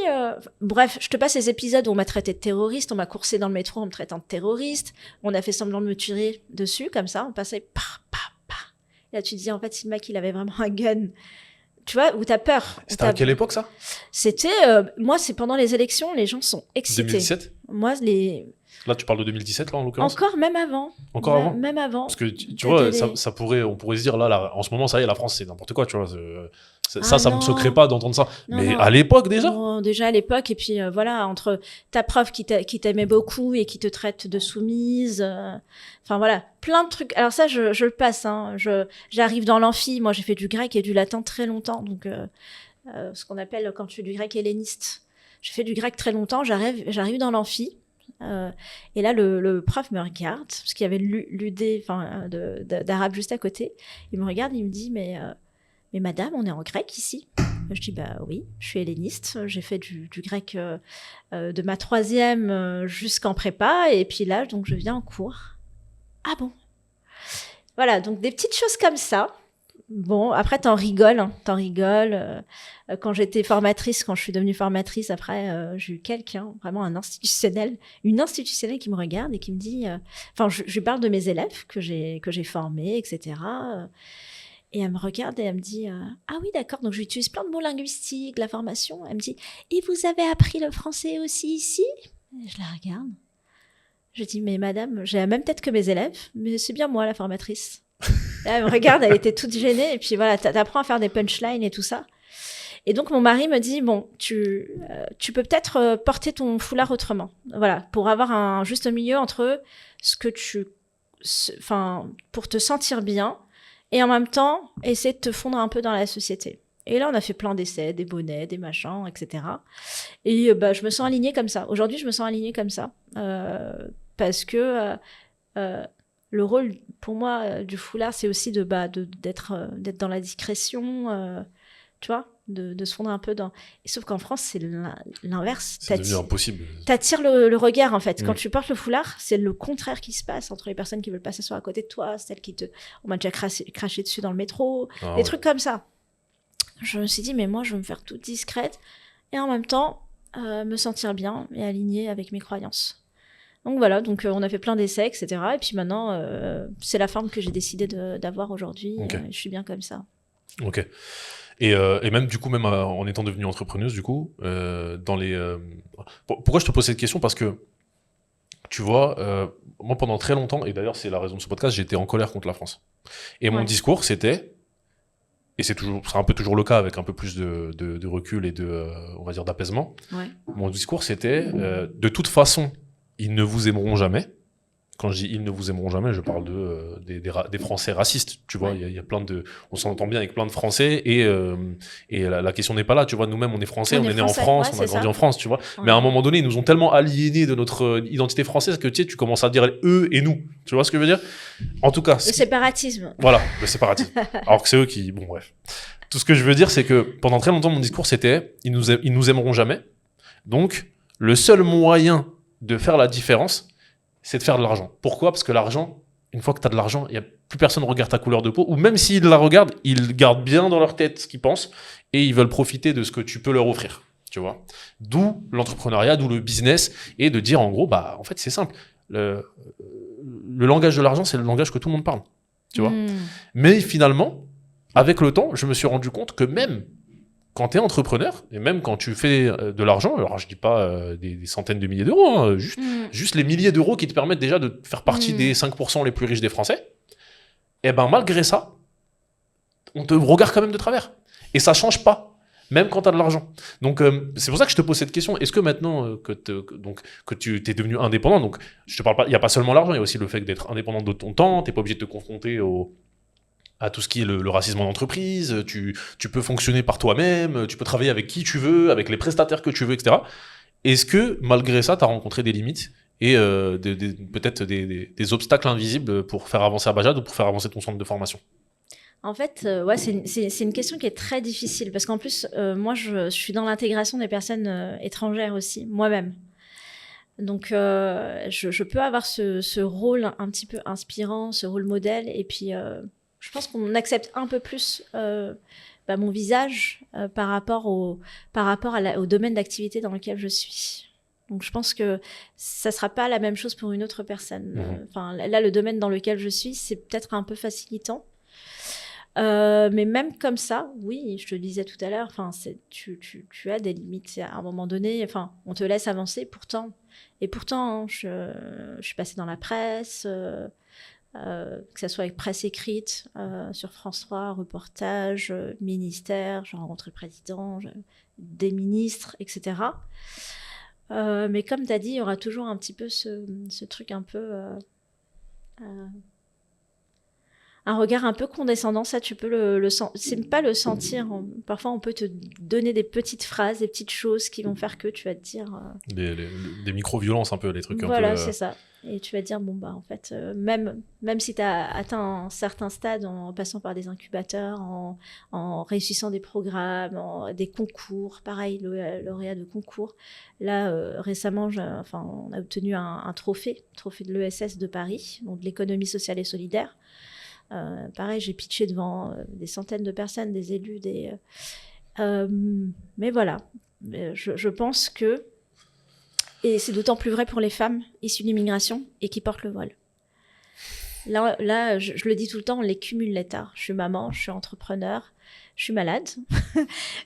Bref, je te passe les épisodes où on m'a traité de terroriste, on m'a coursé dans le métro en me traitant de terroriste, on a fait semblant de me tirer dessus, comme ça, on passait... Et là, tu te dis, en fait, si le mec, il avait vraiment un gun... Tu vois, où t'as peur.
C'était à quelle époque, ça?
C'était... moi, c'est pendant les élections, les gens sont excités.
2017?
Moi,
Là, tu parles de 2017, là, en l'occurrence?
Encore, même avant.
Encore avant?
Même avant.
Parce que, tu vois, on pourrait se dire, là, en ce moment, ça y est, la France, c'est n'importe quoi, tu vois. Ça me choquerait pas d'entendre ça.
Non,
mais
non.
à l'époque, déjà?
Non, déjà à l'époque, et puis voilà, entre ta prof qui t'aimait beaucoup et qui te traite de soumise, enfin voilà, plein de trucs. Alors ça, je le passe, hein. J'arrive dans l'amphi, moi j'ai fait du grec et du latin très longtemps, donc ce qu'on appelle quand tu fais du grec helléniste. J'ai fait du grec très longtemps, j'arrive dans l'amphi, et là le prof me regarde, parce qu'il y avait l'UD d'arabe juste à côté, il me regarde, il me dit, mais madame, on est en grec ici? Je dis, bah oui, je suis helléniste, j'ai fait du grec de ma 3e jusqu'en prépa, et puis là, donc je viens en cours. Ah bon? Voilà, donc des petites choses comme ça. Bon, après, t'en rigoles. Quand j'étais formatrice, quand je suis devenue formatrice, après, j'ai eu quelqu'un, vraiment une institutionnelle qui me regarde et qui me dit... je lui parle de mes élèves que j'ai formés, etc. Et elle me regarde et elle me dit ah oui, d'accord, donc j'utilise plein de mots linguistiques, la formation. Elle me dit, et vous avez appris le français aussi ici? Et je la regarde. Je dis, mais madame, j'ai la même tête que mes élèves, mais c'est bien moi la formatrice. Là, elle me regarde, elle était toute gênée, et puis voilà, t'apprends à faire des punchlines et tout ça. Et donc mon mari me dit, bon, tu peux peut-être porter ton foulard autrement, voilà, pour avoir un juste milieu entre pour te sentir bien, et en même temps, essayer de te fondre un peu dans la société. Et là, on a fait plein d'essais, des bonnets, des machins, etc. Et je me sens alignée comme ça. Aujourd'hui, je me sens alignée comme ça. Parce que le rôle, pour moi, du foulard, c'est aussi d'être dans la discrétion, tu vois, de se fondre un peu dans... Et sauf qu'en France, c'est l'inverse.
C'est devenu impossible.
T'attires le regard, en fait. Quand tu portes le foulard, c'est le contraire qui se passe entre les personnes qui veulent pas s'asseoir à côté de toi, celles qui on m'a déjà craché dessus dans le métro, des trucs comme ça. Je me suis dit, mais moi, je veux me faire toute discrète et en même temps, me sentir bien et alignée avec mes croyances. Donc voilà, donc on a fait plein d'essais, etc. Et puis maintenant, c'est la forme que j'ai décidé d'avoir aujourd'hui.
Ok.
Je suis bien comme ça.
Ok. Et même du coup, même en étant devenue entrepreneuse, du coup, pourquoi je te pose cette question? Parce que tu vois, moi pendant très longtemps, et d'ailleurs c'est la raison de ce podcast, j'étais en colère contre la France. Et mon
Ouais.
discours c'était, et c'est un peu toujours le cas avec un peu plus de recul et on va dire d'apaisement.
Ouais.
Mon discours c'était, de toute façon, ils ne vous aimeront jamais. Quand je dis ils ne vous aimeront jamais, je parle des Français racistes. Tu vois,
Ouais.
il y a plein de, on s'entend bien avec plein de Français et la question n'est pas là. Tu vois, nous-mêmes on est Français, on est né en
Français,
France,
ouais,
on a
c'est
grandi
ça.
en France. Tu vois,
Ouais.
mais à un moment donné, ils nous ont tellement aliénés de notre identité française que tu commences à dire eux et nous. Tu vois ce que je veux dire? En tout cas,
Le séparatisme.
voilà, le séparatisme. Alors que c'est eux qui, bon bref. Tout ce que je veux dire, c'est que pendant très longtemps, mon discours c'était ils nous aimeront jamais. Donc, le seul moyen de faire la différence, c'est de faire de l'argent. Pourquoi? Parce que l'argent, une fois que tu as de l'argent, plus personne ne regarde ta couleur de peau, ou même s'ils la regardent, ils gardent bien dans leur tête ce qu'ils pensent, et ils veulent profiter de ce que tu peux leur offrir. Tu vois? D'où l'entrepreneuriat, d'où le business, et de dire en gros, bah en fait c'est simple. Le langage de l'argent, c'est le langage que tout le monde parle. Tu vois? Mais finalement, avec le temps, je me suis rendu compte que même quand tu es entrepreneur, et même quand tu fais de l'argent, alors je dis pas des centaines de milliers d'euros, hein, juste les milliers d'euros qui te permettent déjà de faire partie des 5% les plus riches des Français, et ben malgré ça, on te regarde quand même de travers. Et ça change pas, même quand tu as de l'argent. Donc c'est pour ça que je te pose cette question. Est-ce que maintenant que tu es devenu indépendant, donc je te parle pas, il n'y a pas seulement l'argent, il y a aussi le fait d'être indépendant de ton temps, tu n'es pas obligé de te confronter à tout ce qui est le racisme en entreprise, tu peux fonctionner par toi-même, tu peux travailler avec qui tu veux, avec les prestataires que tu veux, etc. Est-ce que, malgré ça, tu as rencontré des limites et peut-être des obstacles invisibles pour faire avancer Abajad ou pour faire avancer ton centre de formation?
En fait, ouais, c'est une question qui est très difficile parce qu'en plus, moi, je suis dans l'intégration des personnes étrangères aussi, moi-même. Donc, je peux avoir ce rôle un petit peu inspirant, ce rôle modèle, et puis je pense qu'on accepte un peu plus mon visage par rapport au domaine d'activité dans lequel je suis. Donc, je pense que ça ne sera pas la même chose pour une autre personne. Enfin, là, le domaine dans lequel je suis, c'est peut-être un peu facilitant. Mais même comme ça, oui, je te le disais tout à l'heure, tu as des limites. À un moment donné, on te laisse avancer. Pourtant, je suis passée dans la presse, que ce soit avec presse écrite, sur France 3, reportage, ministère, j'ai rencontré le président, des ministres, etc. Mais comme tu as dit, il y aura toujours un petit peu ce truc un peu... un regard un peu condescendant, ça tu peux c'est pas le sentir. Parfois on peut te donner des petites phrases, des petites choses qui vont faire que tu vas te dire...
Des micro-violences un peu, les trucs un peu...
Voilà, c'est ça. Et tu vas te dire, bon bah en fait, même si tu as atteint un certain stade en passant par des incubateurs, en réussissant des programmes, des concours, pareil, lauréat de concours. Là, récemment, on a obtenu un trophée de l'ESS de Paris, donc de l'économie sociale et solidaire. Pareil, j'ai pitché devant des centaines de personnes, des élus, mais voilà, je pense que, et c'est d'autant plus vrai pour les femmes issues de l'immigration et qui portent le voile. Là, je le dis tout le temps, on les cumule les tares. Je suis maman, je suis entrepreneur, je suis malade,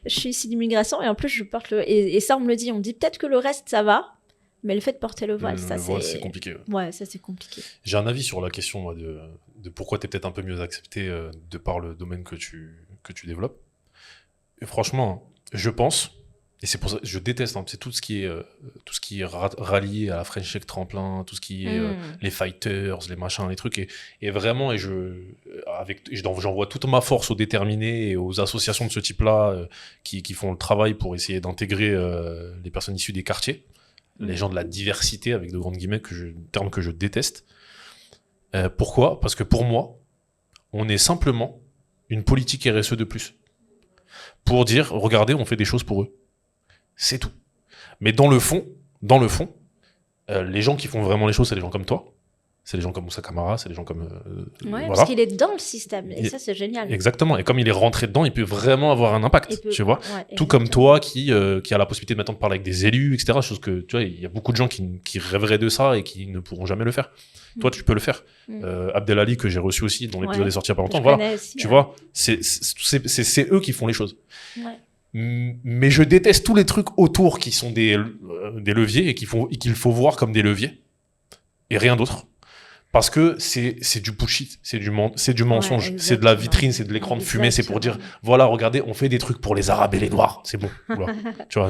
je suis issue d'immigration et en plus je porte le... Et ça, on me le dit, on me dit peut-être que le reste, ça va, mais le fait de porter le voile,
c'est compliqué.
Ouais, ça c'est compliqué.
J'ai un avis sur la question moi, de pourquoi tu es peut-être un peu mieux accepté de par le domaine que tu développes. Et franchement, je pense, et c'est pour ça que je déteste, c'est tout ce qui est rallié à la French Tech Tremplin, tout ce qui est les fighters, les machins, les trucs, et vraiment, j'en vois toute ma force aux déterminés et aux associations de ce type-là qui font le travail pour essayer d'intégrer les personnes issues des quartiers. Les gens de la diversité, avec de grandes guillemets, terme que je déteste. Pourquoi? Parce que pour moi, on est simplement une politique RSE de plus. Pour dire, regardez, on fait des choses pour eux. C'est tout. Mais dans le fond, les gens qui font vraiment les choses, c'est des gens comme toi, C'est des gens comme Moussa Camara, c'est des gens comme...
Ouais,
voilà.
parce qu'il est dans le système, et ça, c'est génial.
Exactement. Et comme il est rentré dedans, il peut vraiment avoir un impact, tu vois.
Ouais,
Tout comme toi qui a la possibilité de maintenant de parler avec des élus, etc. Chose que, tu vois, il y a beaucoup de gens qui rêveraient de ça et qui ne pourront jamais le faire. Toi, tu peux le faire. Abdelali, que j'ai reçu aussi, dont l'épisode est sorti il y a pas longtemps, voilà.
Aussi,
tu vois, c'est eux qui font les choses.
Ouais.
Mais je déteste tous les trucs autour qui sont des leviers et qu'il faut voir comme des leviers et rien d'autre. Parce que c'est du bullshit, c'est du mensonge, c'est de la vitrine, c'est de l'écran de fumée, c'est pour dire, voilà, regardez, on fait des trucs pour les Arabes et les Noirs, c'est bon. Voilà. Tu vois,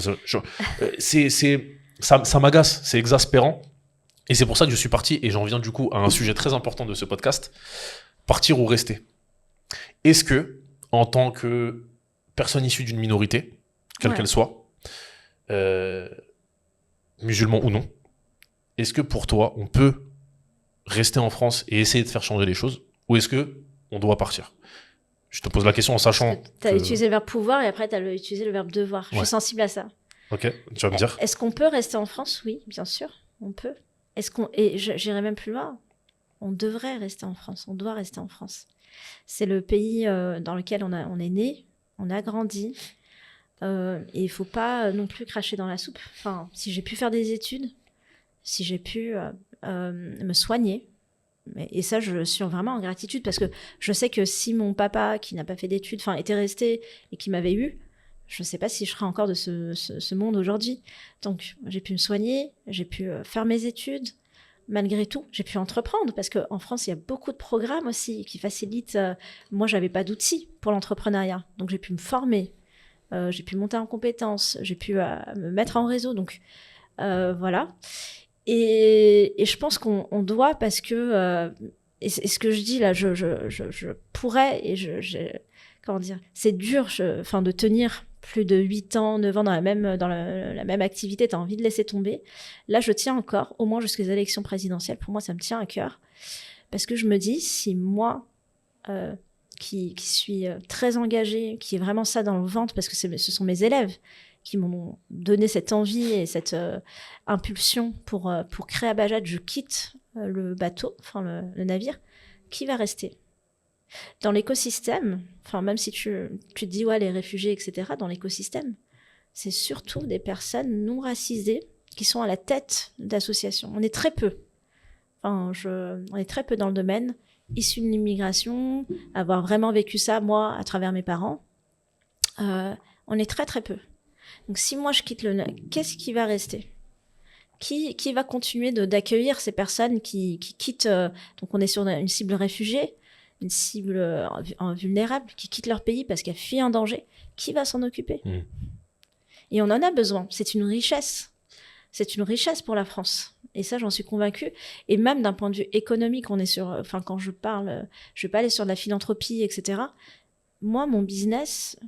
ça m'agace, c'est exaspérant. Et c'est pour ça que je suis parti, et j'en viens du coup à un sujet très important de ce podcast, partir ou rester. Est-ce que, en tant que personne issue d'une minorité, quelle qu'elle soit, musulman ou non, est-ce que pour toi, on peut rester en France et essayer de faire changer les choses, ou est-ce que on doit partir? Je te pose la question en sachant
tu as utilisé le verbe pouvoir et après tu as utilisé le verbe devoir. Je suis sensible à ça.
Ok, tu vas me dire.
Est-ce qu'on peut rester en France? Oui, bien sûr, on peut. Et j'irai même plus loin, on devrait rester en France, on doit rester en France. C'est le pays dans lequel on est né, on a grandi, et il faut pas non plus cracher dans la soupe. Enfin, si j'ai pu faire des études, si j'ai pu me soigner, et ça, je suis vraiment en gratitude, parce que je sais que si mon papa, qui n'a pas fait d'études, était resté et qui m'avait eu, je ne sais pas si je serais encore de ce monde aujourd'hui. Donc, j'ai pu me soigner, j'ai pu faire mes études. Malgré tout, j'ai pu entreprendre, parce qu'en France, il y a beaucoup de programmes aussi qui facilitent. Moi, je n'avais pas d'outils pour l'entrepreneuriat. Donc, j'ai pu me former, j'ai pu monter en compétences, j'ai pu me mettre en réseau. Donc, voilà. Et je pense qu'on doit, parce que... et ce que je dis là, je pourrais, et comment dire, c'est dur de tenir plus de 8 ans, 9 ans dans la même activité, tu as envie de laisser tomber. Là, je tiens encore, au moins jusqu'aux élections présidentielles. Pour moi, ça me tient à cœur. Parce que je me dis, si moi, qui suis très engagée, qui ai vraiment ça dans le ventre, parce que ce sont mes élèves qui m'ont donné cette envie et cette impulsion pour créer Abajad, je quitte le bateau, le navire, qui va rester dans l'écosystème, même si tu te dis, ouais, les réfugiés, etc., dans l'écosystème, c'est surtout des personnes non racisées qui sont à la tête d'associations. On est très peu. On est très peu dans le domaine, issus de l'immigration, avoir vraiment vécu ça, moi, à travers mes parents. On est très, très peu. Donc, si moi, je quitte qu'est-ce qui va rester ? Qui va continuer d'accueillir ces personnes qui quittent... donc, on est sur une cible réfugiée, une cible vulnérable, qui quitte leur pays parce qu'elle fuit un danger. Qui va s'en occuper ? Et on en a besoin. C'est une richesse. C'est une richesse pour la France. Et ça, j'en suis convaincue. Et même d'un point de vue économique, on est sur... quand je parle... je vais pas aller sur de la philanthropie, etc. Moi, mon business...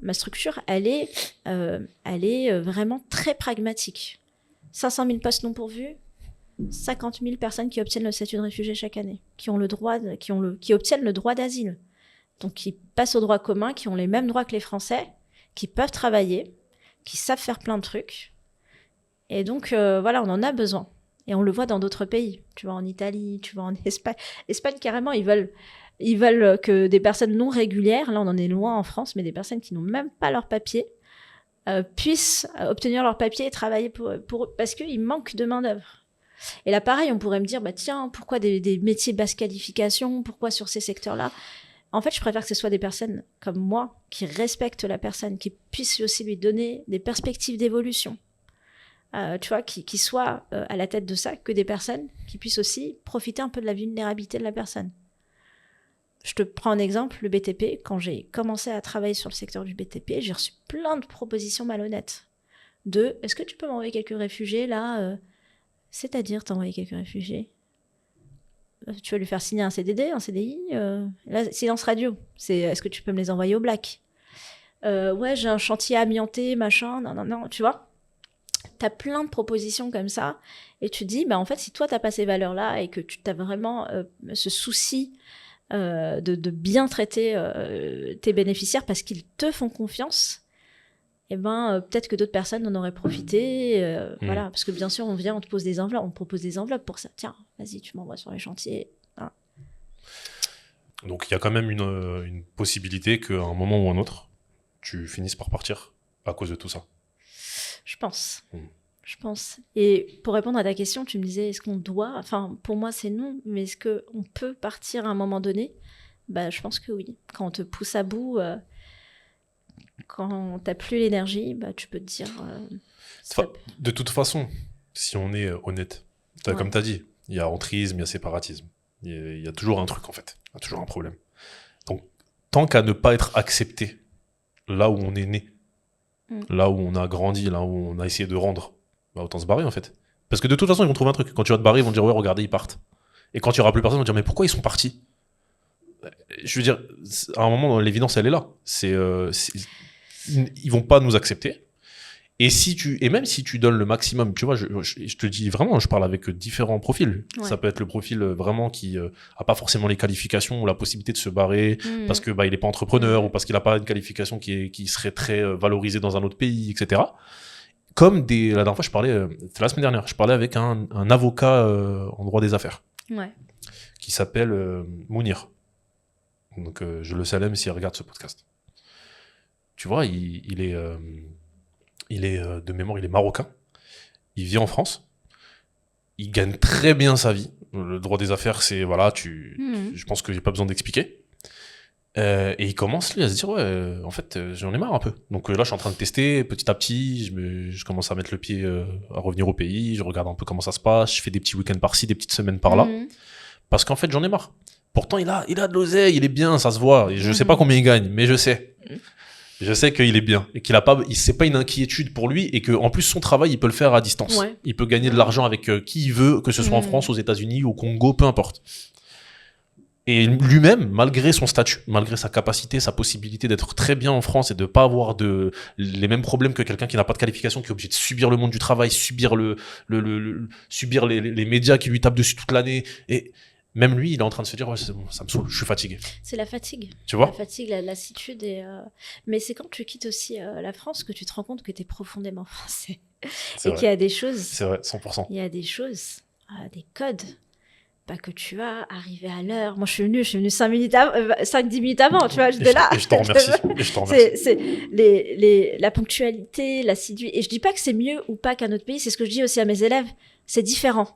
ma structure, elle est vraiment très pragmatique. 500 000 postes non pourvus, 50 000 personnes qui obtiennent le statut de réfugié chaque année, qui obtiennent le droit d'asile, donc qui passent au droit commun, qui ont les mêmes droits que les Français, qui peuvent travailler, qui savent faire plein de trucs. Et donc, voilà, on en a besoin. Et on le voit dans d'autres pays. Tu vois, en Italie, tu vois, en Espagne. Espagne, carrément, ils veulent que des personnes non régulières, là on en est loin en France, mais des personnes qui n'ont même pas leur papier, puissent obtenir leur papier et travailler pour eux, parce qu'il manque de main-d'œuvre. Et là, pareil, on pourrait me dire, tiens, pourquoi des métiers basse qualification ? Pourquoi sur ces secteurs-là ? En fait, je préfère que ce soit des personnes comme moi, qui respectent la personne, qui puissent aussi lui donner des perspectives d'évolution. Tu vois, qui soient à la tête de ça, que des personnes qui puissent aussi profiter un peu de la vulnérabilité de la personne. Je te prends un exemple, le BTP. Quand j'ai commencé à travailler sur le secteur du BTP, j'ai reçu plein de propositions malhonnêtes. Est-ce que tu peux m'envoyer quelques réfugiés là C'est-à-dire t'envoyer quelques réfugiés tu vas lui faire signer un CDD, un CDI là, silence radio. Est-ce que tu peux me les envoyer au black ouais, j'ai un chantier amianté, machin, non, tu vois. T'as plein de propositions comme ça, et tu te dis, en fait, si toi, t'as pas ces valeurs-là, et que tu as vraiment ce souci de bien traiter tes bénéficiaires parce qu'ils te font confiance, peut-être que d'autres personnes en auraient profité. Voilà, parce que bien sûr, on te propose des enveloppes pour ça. Tiens, vas-y, tu m'envoies sur les chantiers. Voilà.
Donc il y a quand même une possibilité qu'à un moment ou un autre, tu finisses par partir à cause de tout ça.
Je pense.
Mm.
Je pense. Et pour répondre à ta question, tu me disais, est-ce qu'on doit... Enfin, pour moi, c'est non. Mais est-ce qu'on peut partir à un moment donné? Bah, je pense que oui. Quand on te pousse à bout, quand t'as plus l'énergie, bah, tu peux te dire... stop.
De toute façon, si on est honnête,
Ouais.
comme tu as dit, il y a entrisme, il y a séparatisme. Il y a toujours un truc, en fait. Il y a toujours un problème. Donc, tant qu'à ne pas être accepté là où on est né, là où on a grandi, là où on a essayé de rendre, bah, autant se barrer, en fait. Parce que de toute façon, ils vont trouver un truc. Quand tu vas te barrer, ils vont dire, ouais, regardez, ils partent. Et quand il n'y aura plus personne, ils vont dire, mais pourquoi ils sont partis? Je veux dire, à un moment, l'évidence, elle est là. Ils vont pas nous accepter. Et même si tu donnes le maximum, tu vois, je te dis vraiment, je parle avec différents profils.
Ouais.
Ça peut être le profil vraiment qui a pas forcément les qualifications ou la possibilité de se barrer parce que bah, il est pas entrepreneur ou parce qu'il a pas une qualification qui serait très valorisée dans un autre pays, etc. Comme la dernière fois, c'était la semaine dernière, je parlais avec un avocat en droit des affaires
Ouais.
qui s'appelle Mounir. Donc je le salue s'il regarde ce podcast. Tu vois, il est de mémoire, il est marocain. Il vit en France. Il gagne très bien sa vie. Le droit des affaires, c'est voilà, je pense que j'ai pas besoin d'expliquer. Et il commence lui à se dire ouais, en fait, j'en ai marre un peu. Donc là, je suis en train de tester petit à petit. Je commence à mettre le pied, à revenir au pays. Je regarde un peu comment ça se passe. Je fais des petits week-ends par-ci, des petites semaines par-là, parce qu'en fait, j'en ai marre. Pourtant, il a de l'oseille, il est bien, ça se voit. Et je sais pas combien il gagne, mais je sais. Je sais qu'il est bien et c'est pas une inquiétude pour lui et que en plus son travail il peut le faire à distance.
Ouais.
Il peut gagner de l'argent avec qui il veut, que ce soit en France, aux États-Unis, au Congo, peu importe. Et lui-même, malgré son statut, malgré sa capacité, sa possibilité d'être très bien en France et de pas avoir les mêmes problèmes que quelqu'un qui n'a pas de qualification, qui est obligé de subir le monde du travail, subir subir les médias qui lui tapent dessus toute l'année, et même lui, il est en train de se dire, ouais, c'est bon, ça me saoule, je suis fatigué.
C'est la fatigue.
Tu vois ?
La fatigue, la lassitude. Mais c'est quand tu quittes aussi la France que tu te rends compte que tu es profondément français.
C'est
et
vrai.
qu'il y a des choses.
C'est vrai, 100%.
Il y a des choses, des codes. Pas que tu as arrivé à l'heure. Moi, je suis venue 5-10 minutes avant, tu vois, j'étais là.
Et je t'en remercie.
C'est la ponctualité, l'assiduité. Et je dis pas que c'est mieux ou pas qu'un autre pays, c'est ce que je dis aussi à mes élèves. C'est différent.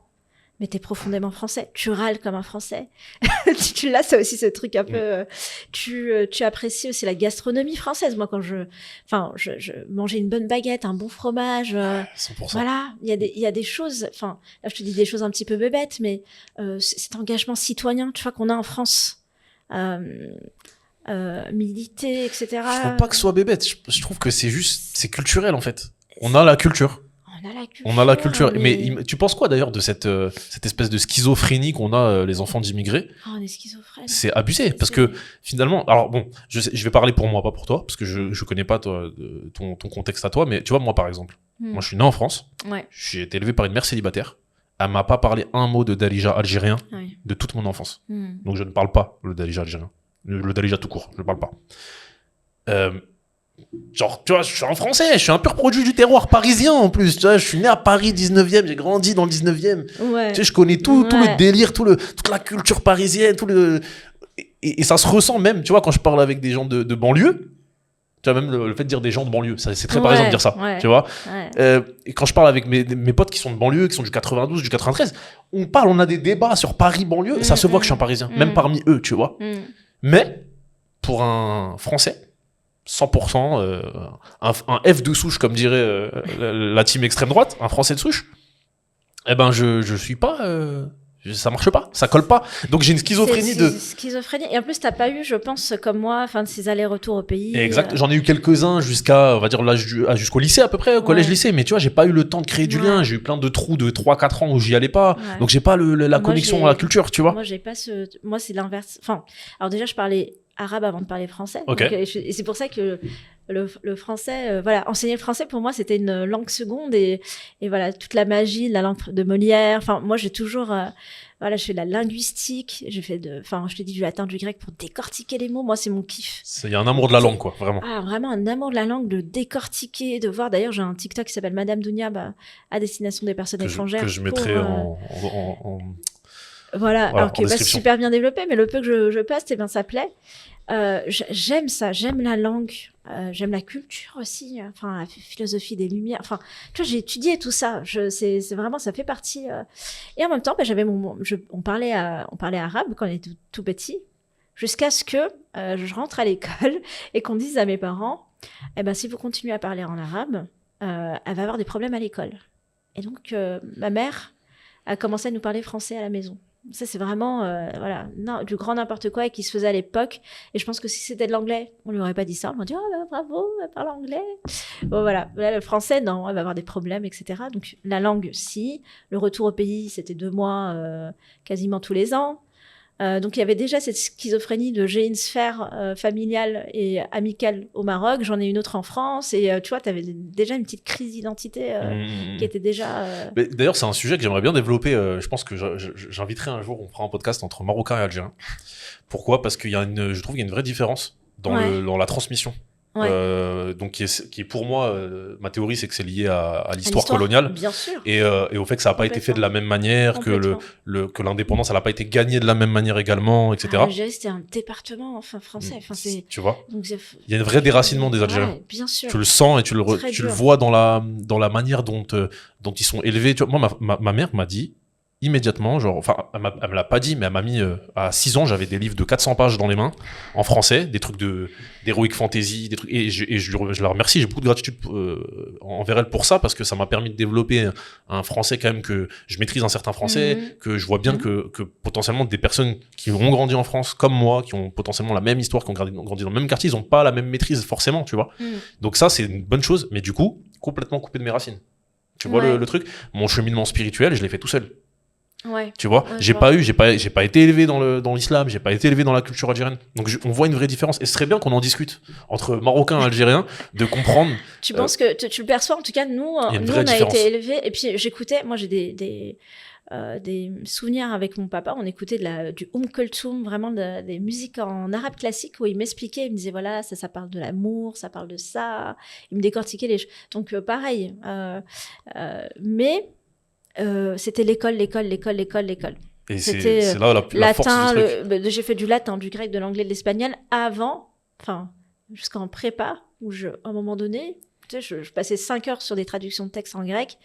Mais t'es profondément français. Tu râles comme un Français. tu l'as, c'est aussi ce truc un peu... tu apprécies aussi la gastronomie française. Moi, quand je mangeais une bonne baguette, un bon fromage...
100%.
Voilà, il y a des choses... Enfin, là, je te dis des choses un petit peu bébêtes, mais cet engagement citoyen, tu vois, qu'on a en France. Militer, etc.
Je trouve pas que ce soit bébête. Je trouve que c'est culturel, en fait. On a la culture. On a la culture. Mais tu penses quoi d'ailleurs de cette espèce de schizophrénie qu'on a, les enfants d'immigrés?
On est schizophrènes.
C'est abusé, parce que finalement, alors bon, je vais parler pour moi, pas pour toi, parce que je connais pas ton contexte à toi, mais tu vois, moi par exemple, moi je suis né en France, j'ai été élevé par une mère célibataire, elle m'a pas parlé un mot de Dalija algérien de toute mon enfance. Donc je ne parle pas le Dalija algérien, le Dalija tout court, je ne parle pas. Genre, tu vois, je suis un Français, je suis un pur produit du terroir parisien en plus, tu vois, je suis né à Paris 19e, j'ai grandi dans le 19e.
Ouais.
Tu sais, je connais tout le délire, toute la culture parisienne, et ça se ressent même, tu vois, quand je parle avec des gens de banlieue, tu vois, même le fait de dire des gens de banlieue, c'est très parisien de dire ça, tu vois. Et quand je parle avec mes potes qui sont de banlieue, qui sont du 92, du 93, on a des débats sur Paris banlieue, et ça se voit que je suis un parisien, même parmi eux, tu vois. Mais, pour un Français, 100%, un F de souche, comme dirait la team extrême droite, un Français de souche, eh ben je suis pas... ça marche pas, ça colle pas. Donc j'ai une schizophrénie
schizophrénie. Et en plus, t'as pas eu, je pense, comme moi, de ces allers-retours au pays.
Exact. J'en ai eu quelques-uns jusqu'à, on va dire, jusqu'au lycée à peu près, au collège-lycée. Mais tu vois, j'ai pas eu le temps de créer du lien. J'ai eu plein de trous de 3-4 ans où j'y allais pas. Donc j'ai pas la connexion à la culture, tu vois.
Moi, j'ai pas moi, c'est l'inverse. Enfin, alors déjà, je parlais arabe avant de parler français.
Okay.
Donc, et c'est pour ça que le français, enseigner le français pour moi c'était une langue seconde et voilà toute la magie de la langue de Molière. Enfin, moi j'ai toujours, je fais de la linguistique, je te dis du latin, du grec pour décortiquer les mots. Moi c'est mon kiff.
Il y a un amour de la langue quoi, vraiment.
Ah vraiment un amour de la langue, de décortiquer, de voir. D'ailleurs j'ai un TikTok qui s'appelle Madame Dounia à destination des personnes étrangères.
Que je mettrai
Voilà, alors qui
en
n'est pas
description.
super bien développé, mais le peu que je poste, eh ben, ça plaît. J'aime ça, j'aime la langue, j'aime la culture aussi, enfin la philosophie des Lumières. Enfin, tu vois, j'ai étudié tout ça. C'est vraiment, ça fait partie. Et en même temps, j'avais on parlait arabe quand on était tout petit, jusqu'à ce que je rentre à l'école et qu'on dise à mes parents, eh ben si vous continuez à parler en arabe, elle va avoir des problèmes à l'école. Et donc ma mère a commencé à nous parler français à la maison. Ça, c'est vraiment voilà, du grand n'importe quoi et qui se faisait à l'époque. Et je pense que si c'était de l'anglais, on lui aurait pas dit ça. On lui aurait dit « Oh, bah, bravo, elle parle anglais !» Bon, voilà. Là, le français, non, elle va avoir des problèmes, etc. Donc, la langue, si. Le retour au pays, c'était 2 mois quasiment tous les ans. Donc, il y avait déjà cette schizophrénie de j'ai une sphère familiale et amicale au Maroc, j'en ai une autre en France. Et tu vois, tu avais déjà une petite crise d'identité qui était déjà...
D'ailleurs, c'est un sujet que j'aimerais bien développer. Je pense que j'inviterai un jour, on fera un podcast entre Marocains et Algériens. Pourquoi ? Parce qu'il y a je trouve qu'il y a une vraie différence dans, dans la transmission. Ouais. Donc qui est pour moi, ma théorie, c'est que c'est lié à l'histoire coloniale.
Bien sûr.
Et au fait que ça n'a pas été fait de la même manière, que l'indépendance, elle n'a pas été gagnée de la même manière également, etc.
L'Algérie, c'était un département français. Enfin,
tu vois, il y a un vrai déracinement des Algériens.
Ouais, bien sûr.
Tu le sens et tu le vois dans la manière dont ils sont élevés. Tu vois, moi, ma mère m'a dit immédiatement, genre, enfin, elle me l'a pas dit, mais elle m'a mis, à 6 ans, j'avais des livres de 400 pages dans les mains, en français, des trucs d'heroic fantasy, des trucs, et je la remercie, j'ai beaucoup de gratitude envers elle pour ça, parce que ça m'a permis de développer un français quand même, que je maîtrise un certain français, que je vois bien que potentiellement des personnes qui ont grandi en France comme moi, qui ont potentiellement la même histoire, qui ont grandi dans le même quartier, ils ont pas la même maîtrise forcément, tu vois. Donc ça, c'est une bonne chose, mais du coup, complètement coupé de mes racines. Tu vois le truc ? Mon cheminement spirituel, je l'ai fait tout seul.
Ouais.
Tu vois, j'ai pas été élevé dans l'islam, j'ai pas été élevé dans la culture algérienne. Donc on voit une vraie différence. Et ce serait bien qu'on en discute entre Marocains et Algériens, de comprendre.
Tu penses que tu le perçois ? En tout cas, nous on a été élevés. Et puis j'écoutais, moi j'ai des souvenirs avec mon papa. On écoutait du Kulthum, vraiment des musiques en arabe classique où il m'expliquait, il me disait voilà, ça parle de l'amour, ça parle de ça. Il me décortiquait les choses. Donc pareil. Mais c'était l'école.
Et c'est là la force du truc.
J'ai fait du latin, du grec, de l'anglais, de l'espagnol jusqu'en prépa, où à un moment donné, tu sais, je passais 5 heures sur des traductions de textes en grec.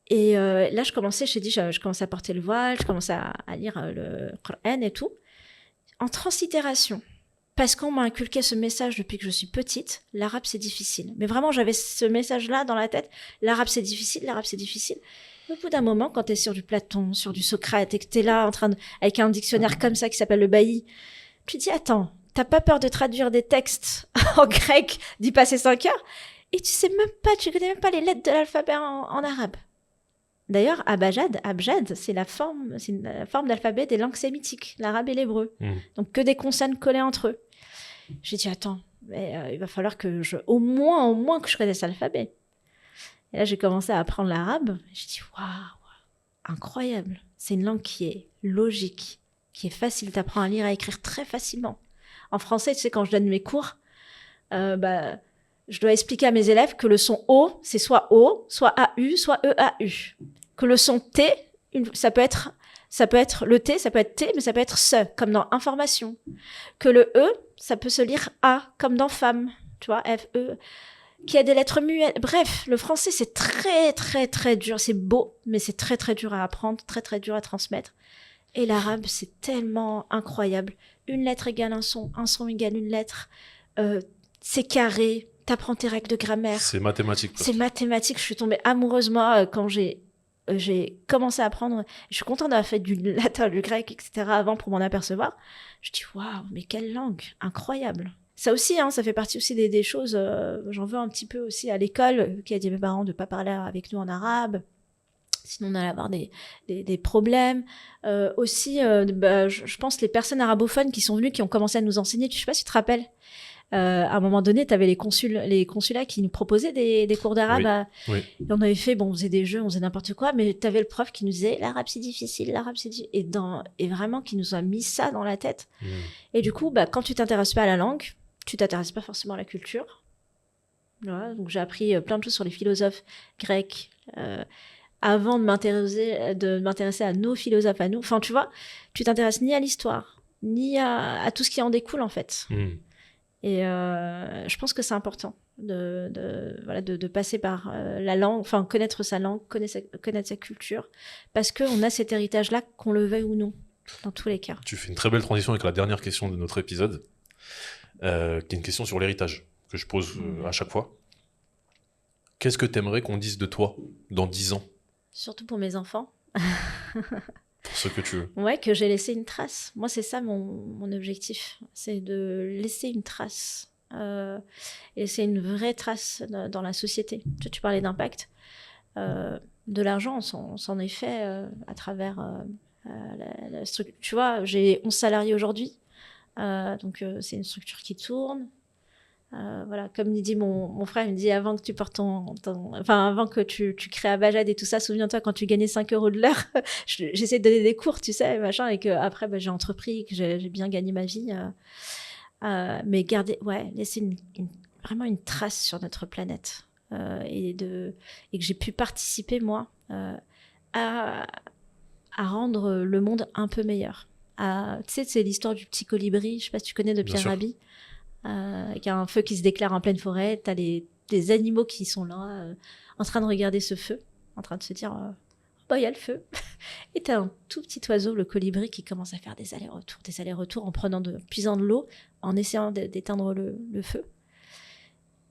Et là, je commençais à porter le voile, je commençais à lire le Coran et tout, en translittération. Parce qu'on m'a inculqué ce message depuis que je suis petite, l'arabe c'est difficile. Mais vraiment, j'avais ce message-là dans la tête, l'arabe c'est difficile. Au bout d'un moment, quand tu es sur du Platon, sur du Socrate, et que tu es là avec un dictionnaire comme ça qui s'appelle le Bailly, tu te dis, attends, t'as pas peur de traduire des textes en grec, d'y passer 5 heures, et tu connais même pas les lettres de l'alphabet en arabe. D'ailleurs, abjad, c'est la forme d'alphabet des langues sémitiques, l'arabe et l'hébreu. Donc que des consonnes collées entre eux. J'ai dit, attends, mais il va falloir que au moins que je connaisse l'alphabet. Et là, j'ai commencé à apprendre l'arabe. J'ai dit, waouh, incroyable. C'est une langue qui est logique, qui est facile. Tu apprends à lire et à écrire très facilement. En français, tu sais, quand je donne mes cours, je dois expliquer à mes élèves que le son O, c'est soit O, soit AU, soit EAU. Que le son T, ça peut être le T, ça peut être T, mais ça peut être SE, comme dans information. Que le E, ça peut se lire A, comme dans femme. Tu vois, F, E... qui a des lettres muettes. Bref, le français, c'est très, très, très dur. C'est beau, mais c'est très, très dur à apprendre, très, très dur à transmettre. Et l'arabe, c'est tellement incroyable. Une lettre égale un son égale une lettre. C'est carré. T'apprends tes règles de grammaire.
C'est mathématique.
C'est mathématique. Je suis tombée amoureuse, moi, quand j'ai commencé à apprendre. Je suis contente d'avoir fait du latin, du grec, etc. avant pour m'en apercevoir. Je dis, waouh, mais quelle langue incroyable. Ça aussi, ça fait partie aussi des choses, j'en veux un petit peu aussi à l'école, qui a dit à mes parents de ne pas parler avec nous en arabe, sinon on allait avoir des problèmes. Aussi, je pense les personnes arabophones qui sont venues, qui ont commencé à nous enseigner, je ne sais pas si tu te rappelles, à un moment donné, tu avais les consulats qui nous proposaient des cours d'arabe.
Oui.
Et on avait fait, on faisait des jeux, on faisait n'importe quoi, mais tu avais le prof qui nous disait l'arabe c'est difficile, et vraiment qui nous a mis ça dans la tête. Et du coup, quand tu t'intéresses pas à la langue, tu t'intéresses pas forcément à la culture. Voilà, donc j'ai appris plein de choses sur les philosophes grecs, avant de m'intéresser à nos philosophes, à nous. Enfin, tu vois, tu t'intéresses ni à l'histoire, ni à tout ce qui en découle, en fait. Et je pense que c'est important de passer par la langue, enfin, connaître sa langue, connaître sa culture, parce qu'on a cet héritage-là, qu'on le veuille ou non, dans tous les cas.
Tu fais une très belle transition avec la dernière question de notre épisode, qui est une question sur l'héritage, que je pose à chaque fois. Qu'est-ce que tu aimerais qu'on dise de toi dans 10 ans?
Surtout pour mes enfants.
Pour ce que tu veux.
Ouais, que j'ai laissé une trace. Moi, c'est ça mon objectif. C'est de laisser une trace. Laisser une vraie trace dans la société. Tu parlais d'impact. De l'argent, on s'en est fait à travers la structure. Tu vois, j'ai 11 salariés aujourd'hui. Donc, c'est une structure qui tourne. Voilà, comme il dit mon frère, il me dit avant que tu portes avant que tu crées Abajad et tout ça, souviens-toi quand tu gagnais 5 € de l'heure, j'essaie de donner des cours, tu sais, machin, et que après j'ai entrepris, que j'ai bien gagné ma vie, mais laisser vraiment une trace sur notre planète et que j'ai pu participer moi à rendre le monde un peu meilleur. Tu sais, c'est l'histoire du petit colibri, je sais pas si tu connais, de Pierre Rabhi. Avec un feu qui se déclare en pleine forêt, t'as des animaux qui sont là, en train de regarder ce feu, en train de se dire il y a le feu. Et t'as un tout petit oiseau, le colibri, qui commence à faire des allers-retours en puisant de l'eau, en essayant d'éteindre le feu.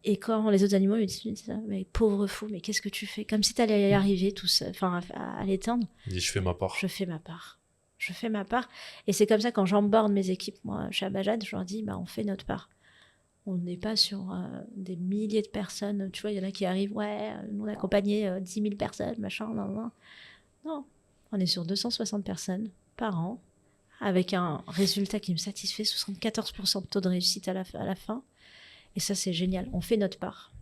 Et quand les autres animaux lui disent mais pauvre fou, mais qu'est-ce que tu fais? Comme si t'allais y arriver à l'éteindre.
Il dit je fais ma part.
Je fais ma part. Et c'est comme ça, quand j'emborde mes équipes, moi, chez Abajad, je leur dis on fait notre part. On n'est pas sur des milliers de personnes. Tu vois, il y en a qui arrivent, nous on a accompagné 10 000 personnes, machin, non. Non, on est sur 260 personnes par an, avec un résultat qui me satisfait, 74% de taux de réussite à la fin. Et ça, c'est génial. On fait notre part.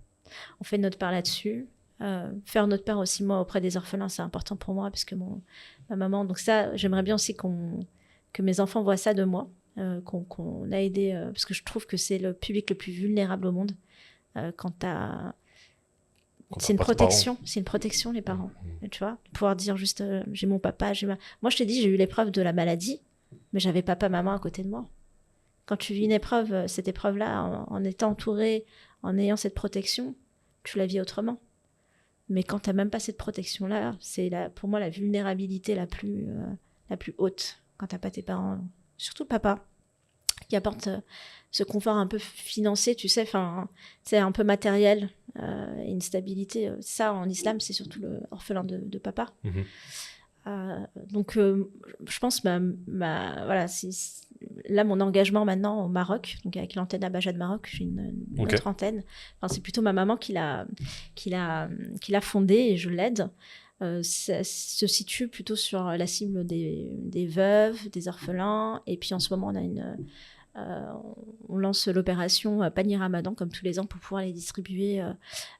On fait notre part là-dessus. Faire notre part aussi, moi, auprès des orphelins, c'est important pour moi, parce que ma maman... Donc ça, j'aimerais bien aussi que mes enfants voient ça de moi. Qu'on a aidé, parce que je trouve que c'est le public le plus vulnérable au monde. C'est une protection, les parents. Tu vois, de pouvoir dire juste, j'ai mon papa, Moi, je t'ai dit, j'ai eu l'épreuve de la maladie, mais j'avais papa, maman à côté de moi. Quand tu vis une épreuve, cette épreuve-là, en étant entouré, en ayant cette protection, tu la vis autrement. Mais quand t'as même pas cette protection-là, c'est pour moi la vulnérabilité la plus haute, quand t'as pas tes parents. Surtout papa, qui apporte ce confort un peu financier, tu sais, c'est un peu matériel, et une stabilité. Ça, en islam, c'est surtout l'orphelin de papa. Donc, je pense, voilà, là, mon engagement maintenant au Maroc, donc avec l'antenne Abajad Maroc, j'ai une autre antenne. C'est plutôt ma maman qui l'a fondée et je l'aide. Ça se situe plutôt sur la cible des veuves, des orphelins. Et puis en ce moment, on lance l'opération Panier Ramadan, comme tous les ans, pour pouvoir les distribuer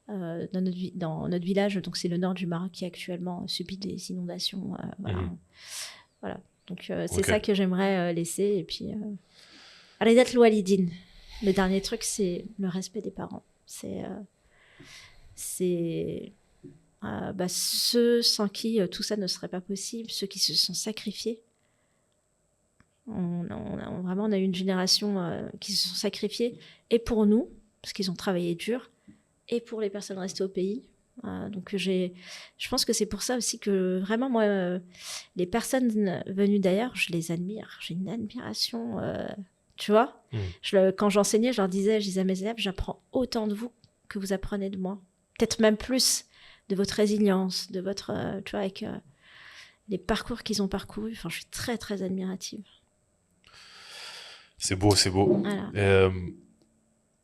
dans notre village. Donc c'est le nord du Maroc qui actuellement subit des inondations. Voilà. Donc c'est ça que j'aimerais laisser. Et puis, Ridat Loualidine. Le dernier truc, c'est le respect des parents. C'est ceux sans qui tout ça ne serait pas possible, ceux qui se sont sacrifiés. On a eu une génération qui se sont sacrifiés, et pour nous, parce qu'ils ont travaillé dur, et pour les personnes restées au pays. Donc je pense que c'est pour ça aussi que vraiment, moi, les personnes venues d'ailleurs, je les admire. J'ai une admiration, tu vois. Quand j'enseignais, je disais à mes élèves, j'apprends autant de vous que vous apprenez de moi. Peut-être même plus, de votre résilience, de votre, tu vois, avec les parcours qu'ils ont parcourus. Je suis très, très admirative.
C'est beau, c'est beau.
Voilà.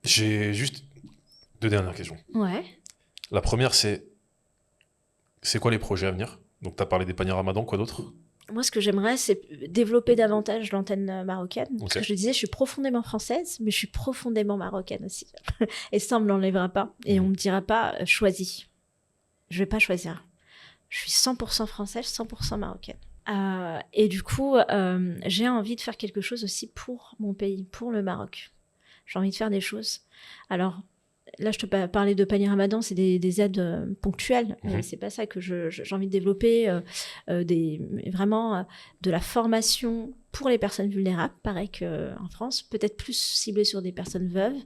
J'ai juste 2 dernières questions.
Ouais.
La première, c'est quoi les projets à venir? Donc, tu as parlé des paniers Ramadan, quoi d'autre?
Moi, ce que j'aimerais, c'est développer davantage l'antenne marocaine. Parce que je disais, je suis profondément française, mais je suis profondément marocaine aussi. Et ça, on ne me l'enlèvera pas. Et on ne me dira pas, choisis. Je ne vais pas choisir. Je suis 100% française, 100% marocaine. Et du coup, j'ai envie de faire quelque chose aussi pour mon pays, pour le Maroc. J'ai envie de faire des choses. Alors, là, je te parlais de panier Ramadan, c'est des aides ponctuelles. Mais c'est pas ça que j'ai envie de développer. Vraiment de la formation pour les personnes vulnérables, pareil qu'en France, peut-être plus ciblée sur des personnes veuves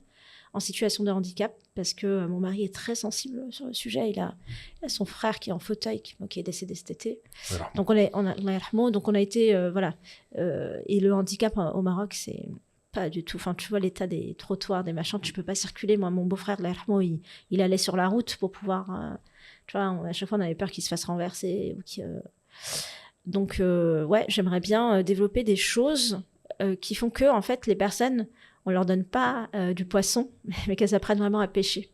en situation de handicap, parce que mon mari est très sensible sur le sujet. Il a son frère qui est en fauteuil, qui est décédé cet été. Voilà. Donc on a été voilà. Et le handicap au Maroc, c'est pas du tout. Enfin, tu vois l'état des trottoirs, des machins, tu peux pas circuler. Moi, mon beau-frère, il allait sur la route pour pouvoir. Tu vois, à chaque fois, on avait peur qu'il se fasse renverser. Donc, ouais, j'aimerais bien développer des choses qui font que, en fait, les personnes, on leur donne pas du poisson, mais qu'elles apprennent vraiment à pêcher.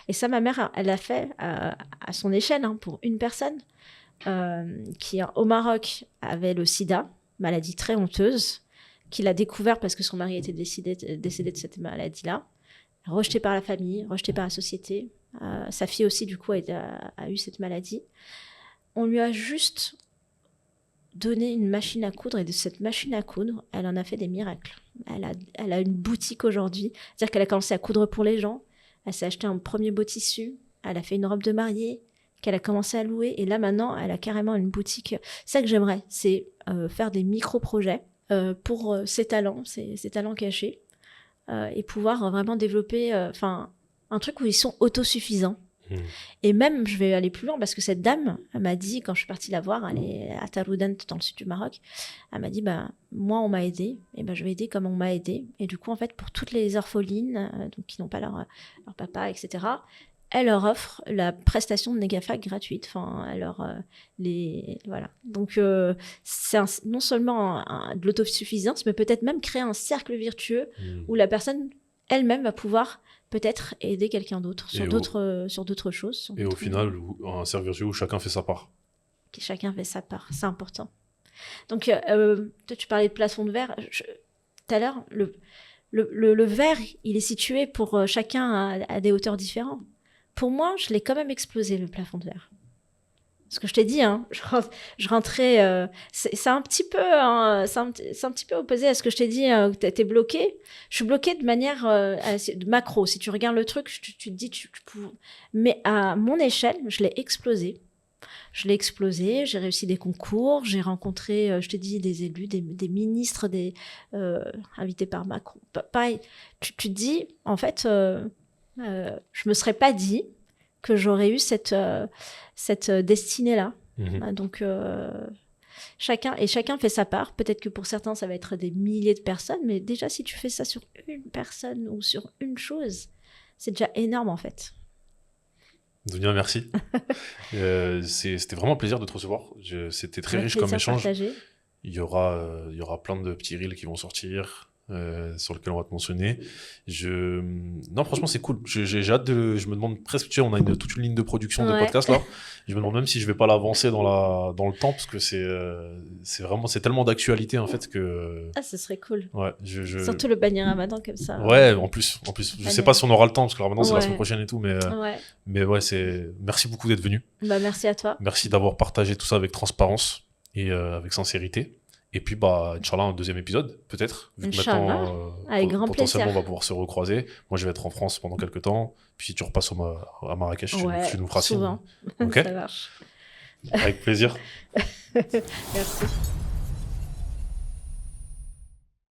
Et ça, ma mère, elle l'a fait à son échelle, hein, pour une personne qui, au Maroc, avait le sida, maladie très honteuse, qu'il a découvert parce que son mari était décédé de cette maladie-là, rejeté par la famille, rejeté par la société. Sa fille aussi, du coup, a eu cette maladie. On lui a juste donné une machine à coudre, et de cette machine à coudre, elle en a fait des miracles. Elle a une boutique aujourd'hui, c'est-à-dire qu'elle a commencé à coudre pour les gens, elle s'est acheté un premier beau tissu, elle a fait une robe de mariée, qu'elle a commencé à louer, et là maintenant, elle a carrément une boutique. C'est ça que j'aimerais, c'est faire des micro-projets pour ses talents cachés, et pouvoir vraiment développer un truc où ils sont autosuffisants. Et même, je vais aller plus loin, parce que cette dame, elle m'a dit, quand je suis partie la voir, elle est à Taroudant, dans le sud du Maroc, elle m'a dit, moi, on m'a aidée, et je vais aider comme on m'a aidée. Et du coup, en fait, pour toutes les orphelines, donc, qui n'ont pas leur papa, etc., elle leur offre la prestation de Negafac gratuite. Enfin, elle leur voilà. Donc, c'est non seulement de l'autosuffisance, mais peut-être même créer un cercle vertueux où la personne elle-même va pouvoir peut-être aider quelqu'un d'autre sur d'autres choses.
Et au final, un cercle vertueux où chacun fait sa part.
Chacun fait sa part, c'est important. Donc, toi, tu parlais de plafond de verre. Tout à l'heure, le verre, il est situé pour chacun à des hauteurs différentes. Pour moi, je l'ai quand même explosé, le plafond de verre. Ce que je t'ai dit, hein, je rentrais... c'est un petit peu opposé à ce que je t'ai dit, que t'es bloqué. Je suis bloquée de manière de macro. Si tu regardes le truc, tu te dis... Mais à mon échelle, je l'ai explosé. J'ai réussi des concours, j'ai rencontré, je t'ai dit, des élus, des ministres, invités par Macron. Pareil, tu te dis, en fait... je me serais pas dit que j'aurais eu cette destinée-là. Donc, chacun fait sa part. Peut-être que pour certains, ça va être des milliers de personnes, mais déjà, si tu fais ça sur une personne ou sur une chose, c'est déjà énorme, en fait.
Dunia, merci. C'était vraiment un plaisir de te recevoir. C'était très riche comme échange. Il y aura plein de petits reels qui vont sortir. Sur lequel on va te mentionner. Non, franchement, c'est cool. J'ai hâte je me demande presque, tu sais, on a toute une ligne de production de podcast là. Je me demande même si je vais pas l'avancer dans le temps, parce que c'est tellement d'actualité en fait que.
Ah, ce serait cool.
Ouais,
surtout le panier Ramadan comme ça.
Ouais, en plus, je sais pas si on aura le temps, parce que le Ramadan c'est la semaine prochaine et tout, mais ouais, merci beaucoup d'être venu.
Merci à toi.
Merci d'avoir partagé tout ça avec transparence et avec sincérité. Et puis, Inch'Allah, un deuxième épisode, peut-être. Vu que maintenant,
avec grand
potentiellement,
plaisir.
on va pouvoir se recroiser. Moi, je vais être en France pendant quelques temps. Puis, tu repasses à Marrakech, tu nous feras signe.
Souvent.
Ok.
Ça marche.
Avec plaisir.
Merci.